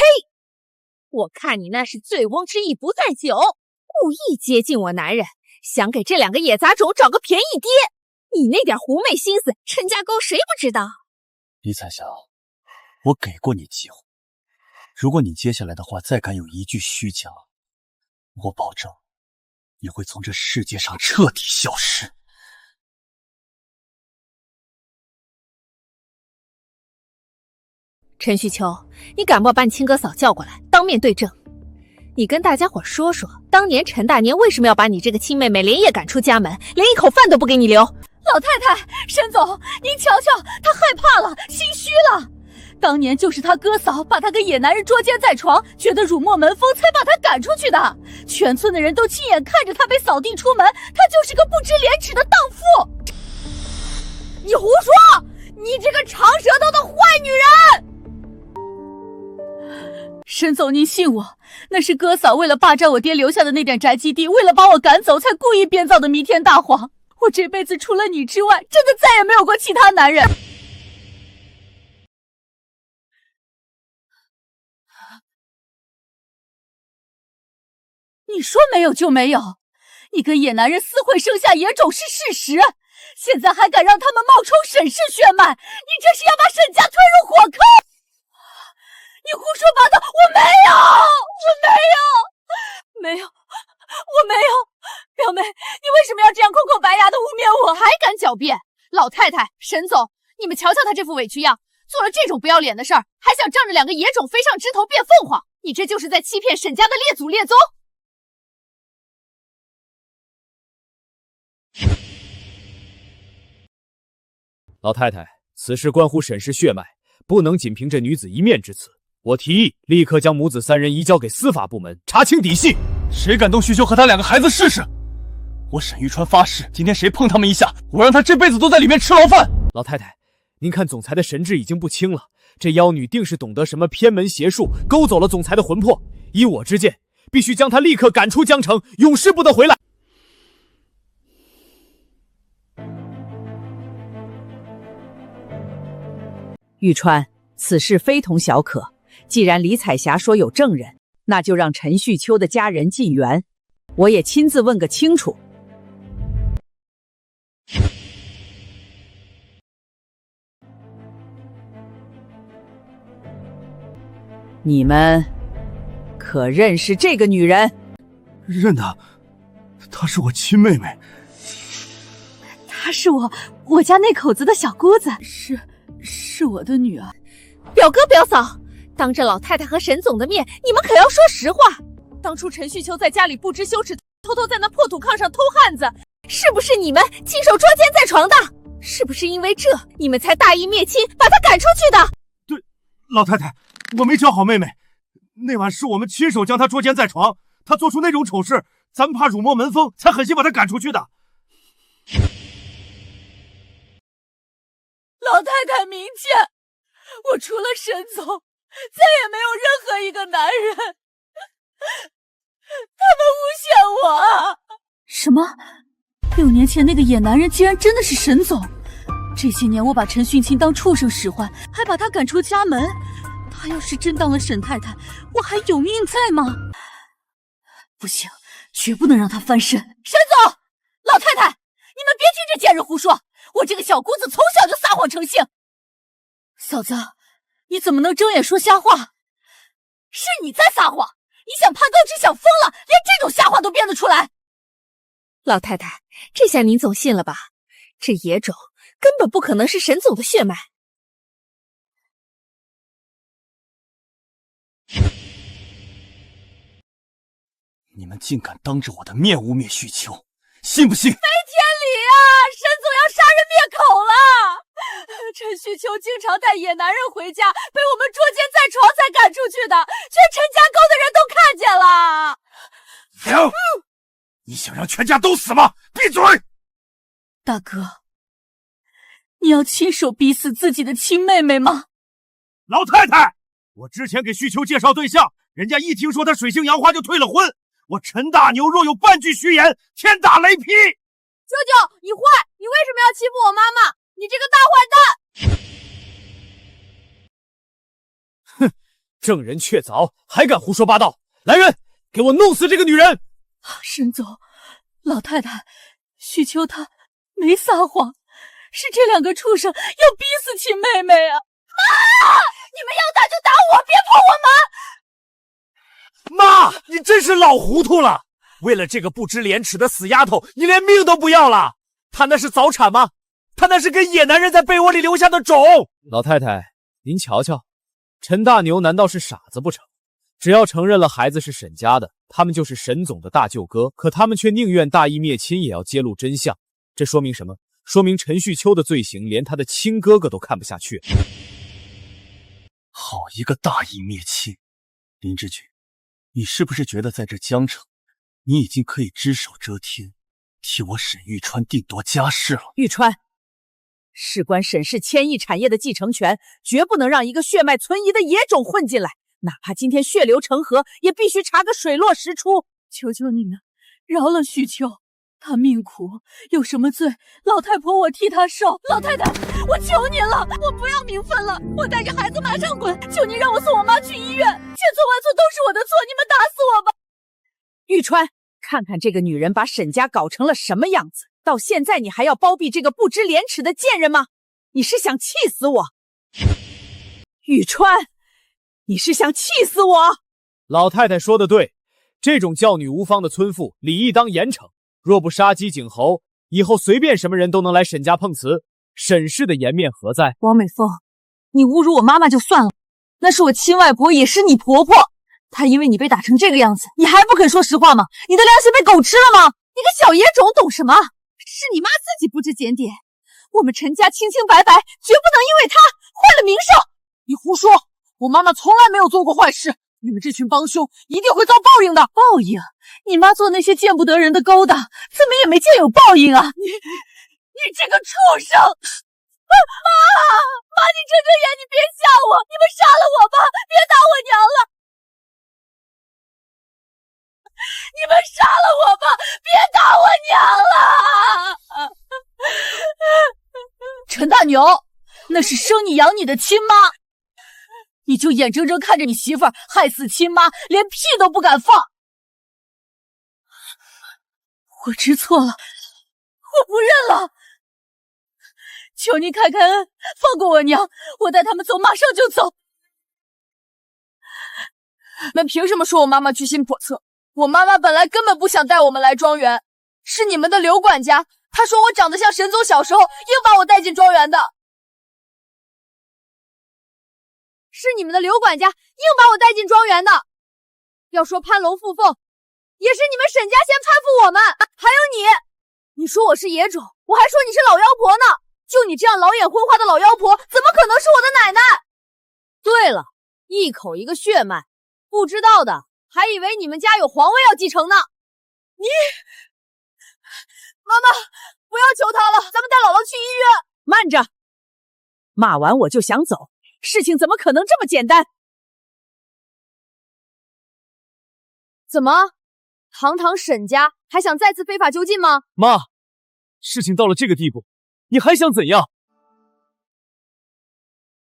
我看你那是醉翁之意不在酒，故意接近我男人，想給這兩個野雜種找個便宜爹。你那點狐媚心思，陳家溝誰不知道？李彩霞，我給過你機會，如果你接下來的話再敢有一句虛假，我保證你會從這世界上徹底消失。陳旭秋，你敢不把你親哥嫂叫過來，當面對證？你跟大家伙說說，當年陳大年為什麼要把你這個親妹妹連夜趕出家門，連一口飯都不給你留？老太太，沈總，您瞧瞧，她害怕了，心虛了。當年就是她哥嫂把她跟野男人捉奸在床，覺得辱沒門風，才把她趕出去的。全村的人都親眼看着她被掃地出門，她就是個不知廉恥的蕩婦。你胡說！你這個長舌頭的壞女人！沈總，您信我，那是哥嫂為了霸佔我爹留下的那點宅基地，為了把我趕走，才故意編造的彌天大謊。我這輩子除了你之外，真的再也沒有過其他男人。你說沒有就沒有，你跟野男人私會生下野種是事實，現在還敢讓他們冒充沈氏血脈，你這是要把沈家推入火坑！你胡說八道，我沒有，我沒有。表妹，你為什麼要這樣空口白牙的污衊我？還敢狡辯？老太太，沈總，你們瞧瞧他這副委屈樣，做了這種不要臉的事兒，還想仗着兩個野種飛上枝頭變鳳凰，你這就是在欺騙沈家的列祖列宗。老太太，此事關乎沈氏血脈，不能僅憑這女子一面之詞。我提議立刻將母子三人移交給司法部門，查清底細。誰敢動旭秋和他兩個孩子試試？我沈玉川發誓，今天誰碰他們一下，我讓他這輩子都在裡面吃牢飯。老太太，您看總裁的神智已經不清了，這妖女定是懂得什麼偏門邪術，勾走了總裁的魂魄。依我之見，必須將她立刻趕出江城，永世不得回來。玉川，此事非同小可。既然李彩霞說有證人，那就讓陳旭秋的家人進園，我也親自問個清楚。你們可認識這個女人？認得，她是我親妹妹。她是我家那口子的小姑子，是我的女兒。表哥表嫂，當着老太太和沈總的面，你們可要說實話。當初陳旭秋在家裡不知羞恥，偷偷在那破土炕上偷漢子，是不是你們親手捉奸在床的？是不是因為這，你們才大義滅親，把他趕出去的？對，老太太，我沒教好妹妹，那晚是我們親手將她捉奸在床，她做出那種醜事，咱們怕辱沒門風，才狠心把她趕出去的。老太太明鑑，我除了沈總，再也沒有任何一個男人，他們誣陷我啊！什麼？6年前那個野男人竟然真的是沈總？這些年我把陳訓清當畜生使喚，還把他趕出家門。他要是真當了沈太太，我還有命在嗎？不行，絕不能讓他翻身。沈總，老太太，你們別聽這賤人胡說！我這個小姑子從小就撒謊成性。嫂子，你怎麼能睜眼說瞎話？是你在撒謊！你想攀高枝想瘋了，連這種瞎話都編得出來。老太太，這下您總信了吧？這野種根本不可能是沈總的血脈。你們竟敢當着我的面污衊旭秋，信不信？飞天禮啊！沈總要殺人滅口了！陳旭秋經常帶野男人回家，被我們捉奸在床才趕出去的，全陳家溝的人都看見了。停！你想讓全家都死嗎？閉嘴！大哥，你要親手逼死自己的親妹妹嗎？老太太，我之前给旭秋介紹對象，人家一聽說他水性楊花就退了婚。我陳大牛若有半句虛言，天打雷劈！舅舅，你壞！你為什麼要欺負我媽媽？你這個大壞蛋！哼，证人確凿，還敢胡說八道！來人，給我弄死這個女人！沈總，老太太，旭秋她沒撒謊，是這兩個畜生要逼死親妹妹啊！媽，你們要打就打我，別碰我媽，媽！你真是老糊塗了！為了這個不知廉恥的死丫頭，你連命都不要了？她那是早產嗎？她那是跟野男人在被窩裡留下的種！老太太，您瞧瞧，陳大牛難道是傻子不成？只要承認了孩子是沈家的，他們就是沈總的大舅哥，可他們卻寧願大義滅親，也要揭露真相。這說明什麼？說明陳旭秋的罪行連他的親哥哥都看不下去。好一個大義滅親！林志軍，你是不是覺得在這江城，你已經可以只手遮天，替我沈玉川定夺家事了？玉川，事關沈氏千億產業的繼承權，絕不能讓一個血脈存疑的野種混進來。哪怕今天血流成河，也必須查個水落石出。求求你們，饒了旭秋，他命苦，有什麼罪，老太婆我替他受。老太太，我求您了，我不要名分了，我帶着孩子馬上滾！求您讓我送我媽去醫院，千错萬錯都是我的錯，你们打死我吧！玉川，看看这個女人把沈家搞成了什麼樣子，到現在你還要包庇這個不知廉恥的賤人嗎？你是想氣死我？玉川，你是想氣死我？老太太說的對，這種教女無方的村婦，理應當嚴懲。若不殺雞儆猴，以後隨便什麼人都能來沈家碰瓷，沈氏的顏面何在？王美鳳，你侮辱我媽媽就算了，那是我親外婆，也是你婆婆。她因為你被打成這個樣子，你還不肯說實話嗎？你的良心被狗吃了嗎？你個小野種懂什麼？是你媽自己不知檢點，我們陳家清清白白，絕不能因為她壞了名聲。你胡說，我媽媽從來沒有做過壞事。你們這群幫兇一定會遭報應的。報應？你媽做那些見不得人的勾當，怎麼也沒見有報應啊！你這個畜生！媽，你睁睁眼，你別嚇我！你們殺了我吧，別打我娘了！你們殺了我吧，別打我娘了！陳大牛，那是生你養你的親媽。你就眼睜睜看着你媳婦兒害死親媽，連屁都不敢放。我知錯了，我不認了。求你開開恩，放過我娘，我帶他們走，馬上就走。你們憑什麼說我媽媽居心叵測？我媽媽本來根本不想帶我們來莊園，是你們的劉管家，他說我長得像沈總小時候，硬把我帶進莊園的。是你們的刘管家硬把我帶進莊園的。要說攀龍附鳳，也是你们沈家先攀附我們。還有你說我是野種，我還說你是老妖婆呢。就你這樣老眼昏花的老妖婆，怎麼可能是我的奶奶？對了，一口一個血脈，不知道的還以為你們家有皇位要繼承呢。你，媽媽，不要求他了，咱們帶姥姥去醫院。慢着，罵完我就想走，事情怎麼可能這麼簡單？怎麼，堂堂沈家還想再次非法囚禁嗎？媽，事情到了這個地步，你還想怎樣？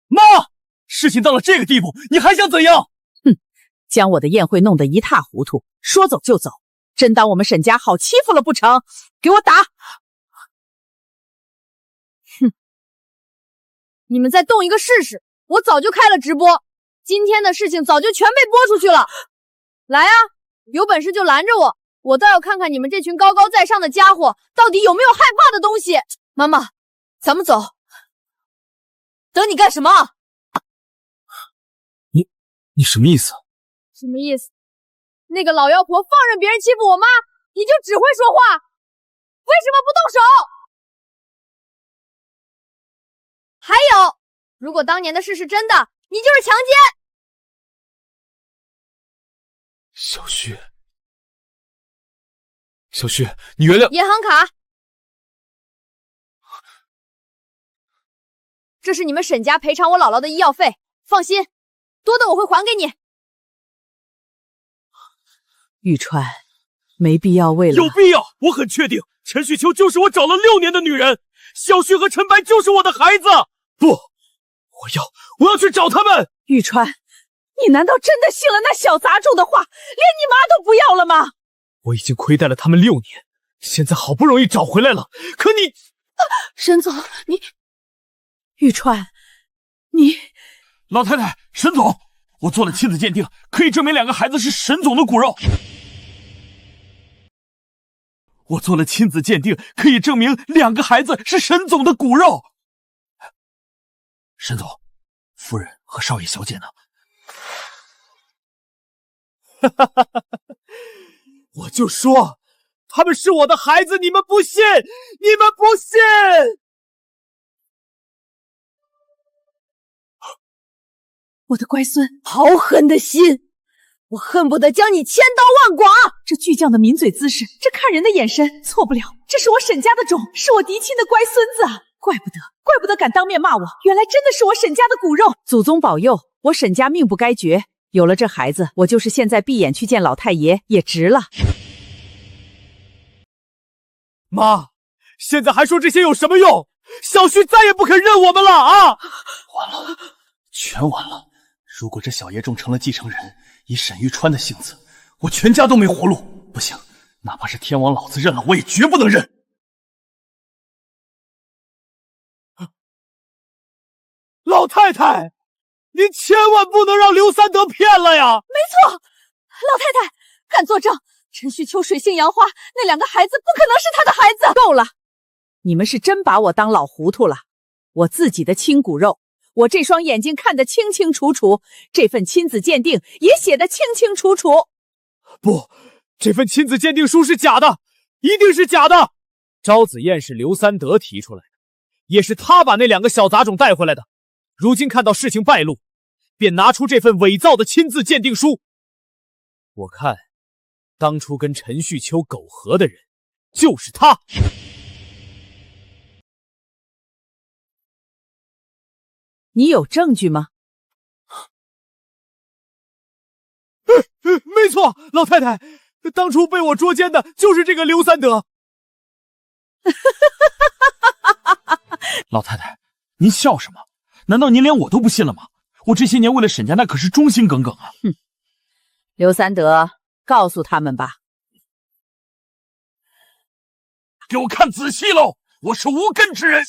媽，事情到了這個地步，你還想怎樣？哼，將我的宴會弄得一塌糊塗，說走就走，真當我們沈家好欺負了不成？給我打！哼，你們再動一個試試，我早就開了直播，今天的事情早就全被播出去了。來啊，有本事就攔着我，我倒要看看你們這群高高在上的家伙到底有沒有害怕的東西。媽媽，咱們走。等你幹什麼？你什麼意思？什麼意思？那個老妖婆放任別人欺負我媽，你就只會說話，為什麼不動手？還有，如果當年的事是真的，你就是强姦。小旭，你原谅。银行卡，这是你們沈家賠償我姥姥的醫藥費，放心，多的我会还给你。玉川，没必要为了……有必要！我很确定，陈旭秋就是我找了6年的女人，小旭和陈白就是我的孩子。不，我要去找他们。玉川，你难道真的信了那小杂种的话，连你妈都不要了吗？我已经亏待了他们6年，现在好不容易找回来了，可你……沈总，你……玉川，你……老太太，沈总，我做了亲子鉴定，可以证明2个孩子是沈总的骨肉。我做了亲子鉴定，可以证明2个孩子是沈总的骨肉。沈总，夫人和少爷小姐呢？我就说他们是我的孩子，你们不信，你们不信！我的乖孙，好狠的心！我恨不得将你千刀万剐！这巨匠的抿嘴姿势，这看人的眼神，错不了，这是我沈家的种，是我嫡亲的乖孙子啊！怪不得敢当面骂我，原来真的是我沈家的骨肉。祖宗保佑，我沈家命不该绝，有了这孩子，我就是现在闭眼去见老太爺也值了。媽，現在還說這些有什麼用？小旭再也不肯認我們了啊！完了，全完了！如果這小爺種成了繼承人，以沈玉川的性子，我全家都沒活路。不行，哪怕是天王老子認了，我也絕不能認。老太太，您千萬不能讓劉三德騙了呀！沒錯，老太太，敢作證，陳旭秋水性楊花，那2個孩子不可能是他的孩子。夠了，你們是真把我當老糊塗了。我自己的親骨肉，我這雙眼睛看得清清楚楚，這份親子鑑定也寫得清清楚楚。不，這份親子鑑定書是假的，一定是假的。招子宴是劉三德提出來的，也是他把那2個小雜種帶回來的。如今看到事情敗露，便拿出這份偽造的親子鑑定書。我看，當初跟陳旭秋苟合的人，就是他。你有證據嗎？沒錯，老太太，當初被我捉奸的就是這個劉三德。老太太，您笑什麼？難道您連我都不信了嗎？我這些年為了沈家，那可是忠心耿耿啊！哼，劉三德，告訴他們吧。給我看仔細嘍！我是無根之人。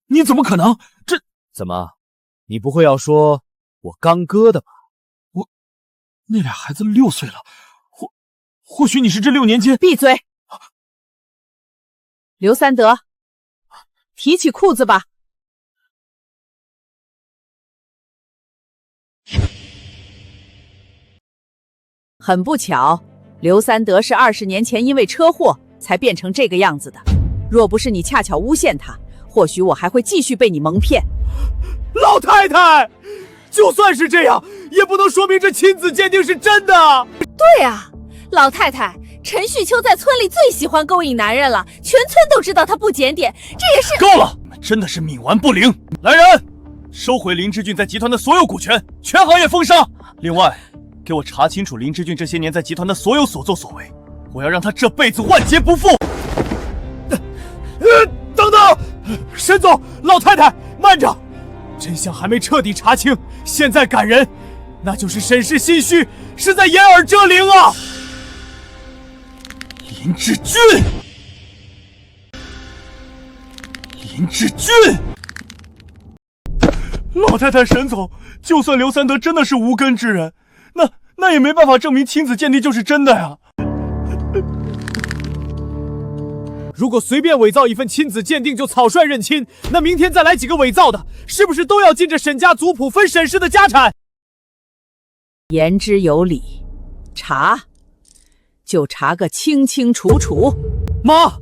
你怎麼可能？這怎麼？你不會要說我剛割的吧？那倆孩子6歲了，或許你是這6年間……閉嘴！劉三德，提起褲子吧。很不巧，劉三德是20年前因為車禍才變成這個樣子的。若不是你恰巧誣陷他，或許我還會繼續被你蒙騙。老太太，就算是這樣，也不能說明這親子鑑定是真的。對啊，老太太，陳旭秋在村裡最喜歡勾引男人了，全村都知道他不檢點，這也是……夠了，你們真的是冥頑不靈！來人，收回林志俊在集團的所有股權，全行業封殺。另外，給我查清楚林志俊這些年在集團的所有所作所為，我要讓他這輩子萬劫不復。等等，沈總，老太太，慢着，真相還沒徹底查清，現在趕人，那就是沈氏心虛，是在掩耳遮鈴啊！林志俊，林志俊，老太太，沈總，就算劉三德真的是無根之人，那也沒辦法證明親子鑑定就是真的呀。如果隨便偽造一份親子鑑定就草率認親，那明天再來幾個偽造的，是不是都要進着沈家族譜分沈氏的家產？言之有理，查就查個清清楚楚。媽，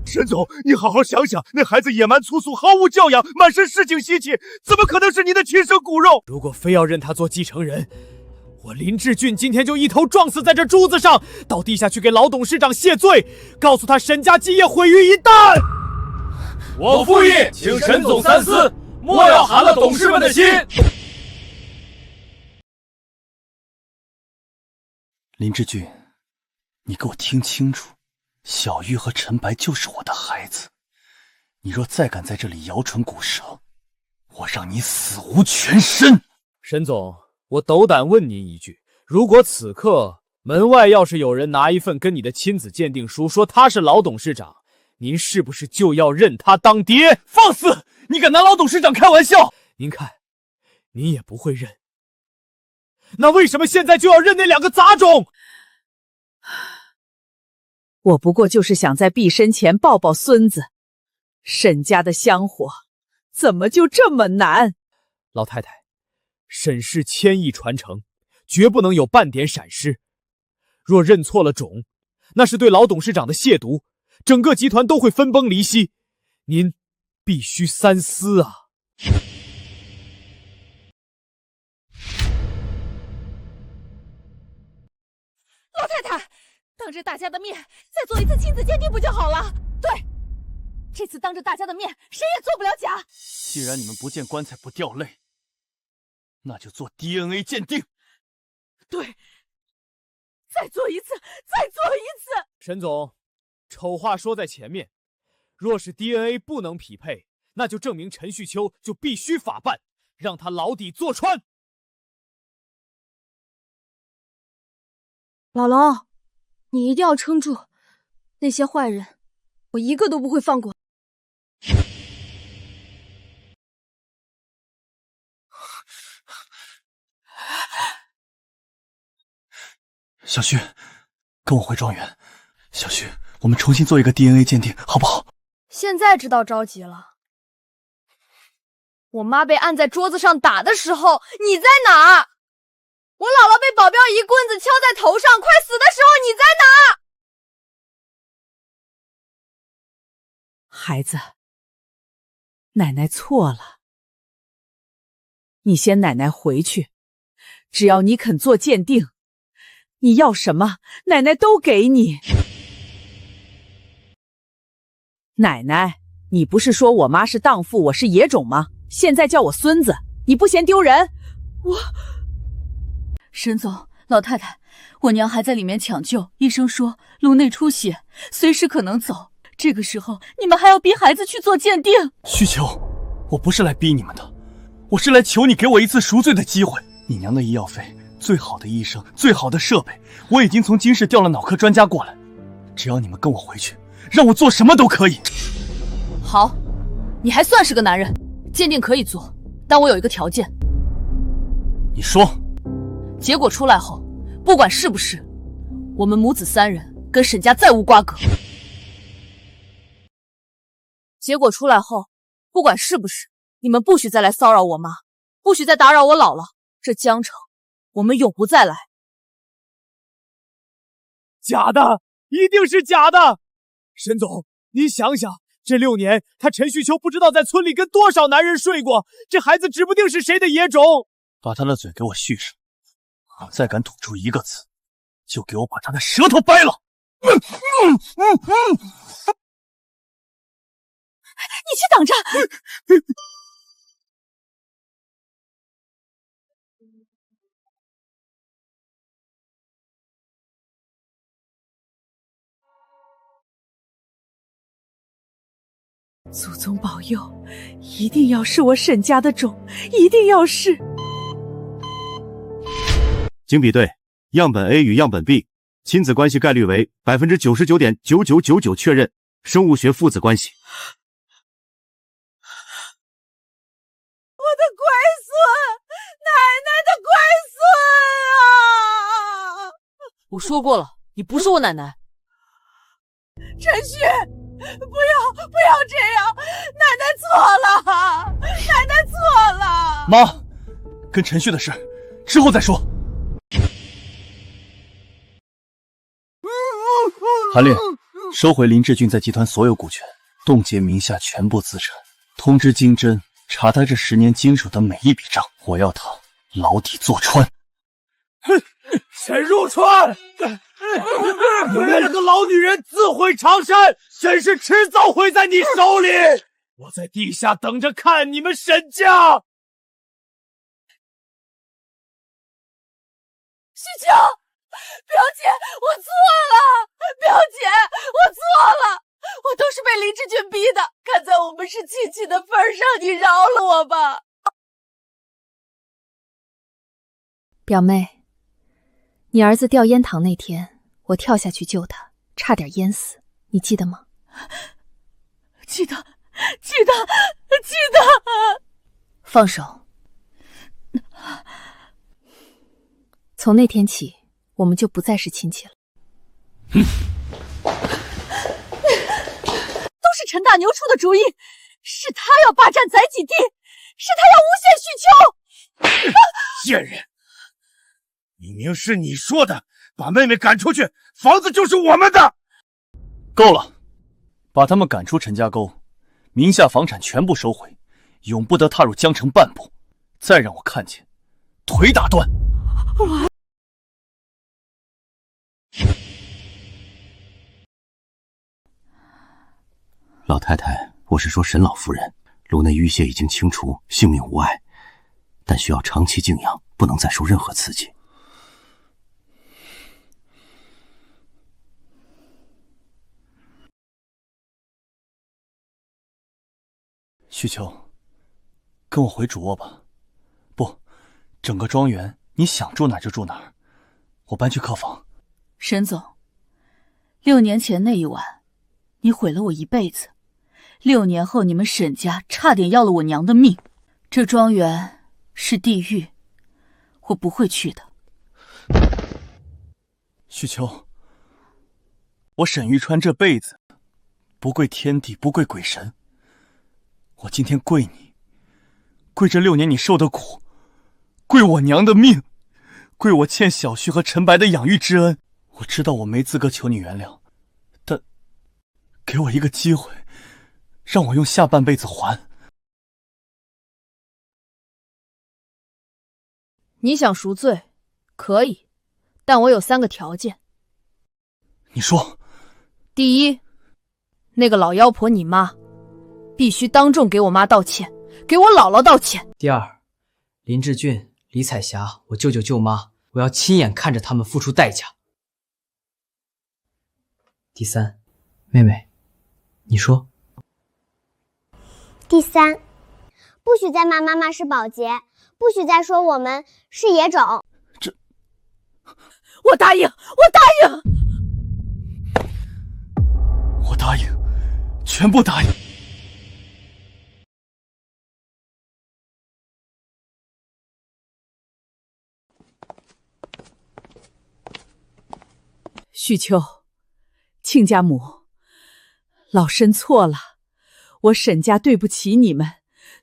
沈總，你好好想想，那孩子野蠻粗俗，毫無教養，滿身市井習氣，怎麼可能是你的親生骨肉？如果非要認他做繼承人，我林志俊今天就一頭撞死在這珠子上，到地下去給老董事長謝罪，告訴他沈家基業毀於一旦。我附議，請沈總三思，莫要寒了董事們的心。林志俊，你给我听清楚，小玉和陈白就是我的孩子，你若再敢在这里摇唇鼓舌，我让你死无全身。沈总，我斗胆问您一句，如果此刻门外要是有人拿一份跟你的亲子鉴定书，说他是老董事长，您是不是就要认他当爹？放肆！你敢拿老董事长开玩笑？您看，您也不会认，那为什么现在就要认那两个杂种？我不过就是想在毕生前抱抱孙子，沈家的香火怎么就这么难？老太太，沈氏千亿傳承，絕不能有半點閃失。若認錯了種，那是對老董事長的褻瀆，整個集團都會分崩離析。您必須三思啊！老太太，當着大家的面再做一次親子鑑定不就好了？對，這次當着大家的面，誰也做不了假。既然你們不見棺材不掉淚，那就做 DNA 鑑定。對，再做一次，再做一次。沈總，醜話說在前面，若是 DNA 不能匹配，那就證明陳旭秋就必須法辦，讓他牢底坐穿。姥姥，你一定要撐住，那些壞人，我一個都不會放過。小旭，跟我回莊園。小旭，我們重新做一個 DNA 鑑定，好不好？現在知道着急了。我媽被按在桌子上打的時候，你在哪？我姥姥被保鏢一棍子敲在頭上，快死的時候你在哪？孩子，奶奶錯了，你先奶奶回去，只要你肯做鑑定，你要什麼，奶奶都給你。奶奶，你不是說我媽是蕩婦，我是野種嗎？現在叫我孫子，你不嫌丟人？沈總，老太太，我娘還在裡面搶救，醫生說顱內出血，隨時可能走。這個時候你們還要逼孩子去做鑑定？旭秋，我不是來逼你們的，我是來求你給我一次贖罪的機會。你娘的醫藥費，最好的醫生，最好的設備，我已經從京市調了腦科專家過來，只要你們跟我回去，讓我做什麼都可以。好，你還算是個男人，鑑定可以做，但我有一個條件。你說。結果出來後，不管是不是，我們母子三人跟沈家再無瓜葛。結果出來後，不管是不是，你們不許再來騷擾我媽，不許再打擾我姥姥，這江城我們永不再來。假的，一定是假的。沈總，您想想，這6年他陳旭秋不知道在村裡跟多少男人睡過，這孩子指不定是誰的野種。把他的嘴給我續上，再敢吐出一個字，就給我把他的舌頭掰了。你去擋着。祖宗保佑，一定要是我沈家的種，一定要是。經比對，樣本 A 與樣本 B， 親子關係概率為 99.9999% 確認，生物學父子關係。我的乖孫，奶奶的乖孫啊！我說過了，你不是我奶奶。陳旭，不要這樣，奶奶錯了，奶奶錯了。媽，跟陳旭的事之後再說。韓烈，收回林志俊在集團所有股權，凍結名下全部資產，通知金針查他這10年經手的每一筆賬，我要他牢底坐穿。沈入川，你為了個老女人自毀長衫，沈氏遲早會在你手裡。我在地下等着看你們沈家。旭秋，表姐，我錯了，表姐，我錯了，我都是被林志俊逼的。看在我們是親戚的份上，你饒了我吧。表妹，你兒子掉煙塘那天，我跳下去救他，差點淹死，你記得嗎？记得。放手。从那天起，我们就不再是親戚了。都是陈大牛出的主意，是他要霸占载己地，是他要诬陷许秋。贱人！明明是你说的，把妹妹趕出去，房子就是我們的。夠了，把他們趕出陳家溝，名下房產全部收回，永不得踏入江城半步。再讓我看見，腿打斷。老太太，我是说沈老夫人，颅内淤血已經清除，性命無礙，但需要長期靜養，不能再受任何刺激。许秋，跟我回主臥吧。不，整個莊園你想住哪就住哪兒，我搬去客房。沈總，6年前那一晚，你毀了我一輩子。6年後，你們沈家差點要了我娘的命。這莊園是地獄，我不會去的。許秋，我沈玉川這輩子不跪天地，不跪鬼神，我今天跪你，跪這6年你受的苦，跪我娘的命，跪我欠小旭和陳白的養育之恩。我知道我沒資格求你原諒，但給我一個機會，讓我用下半輩子還。你想贖罪，可以，但我有3個條件。你說。第一，那個老妖婆你媽，必須當眾給我媽道歉，給我姥姥道歉。第二，林志俊、李彩霞，我舅舅舅媽，我要親眼看着他們付出代價。第三，妹妹，你說。第3，不許再罵媽媽是保潔，不許再說我們是野種。我答應，我答應，全部答應。许秋，親家母，老身錯了，我沈家對不起你們，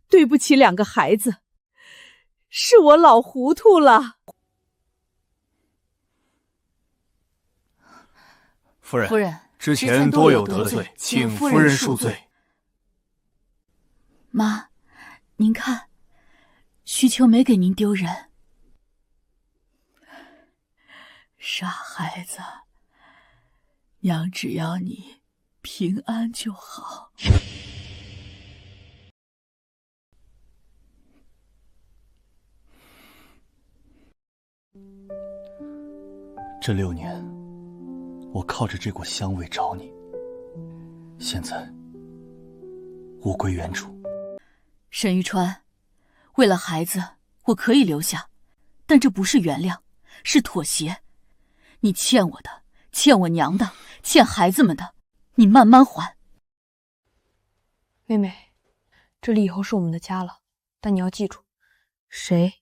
對不起2個孩子，是我老糊塗了。夫人，之前多有得罪，請夫人恕罪。媽，您看，許秋沒給您丟人。傻孩子，娘只要你平安就好。這6年，我靠着這股香味找你，現在物歸原主。沈玉川，為了孩子，我可以留下，但這不是原諒，是妥協。你欠我的，欠我娘的，欠孩子們的，你慢慢還。妹妹，這裡以後是我們的家了，但你要記住，誰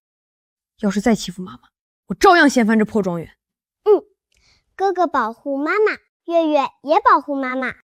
要是再欺負媽媽，我照樣掀翻這破莊園。哥哥保護媽媽，月月也保護媽媽。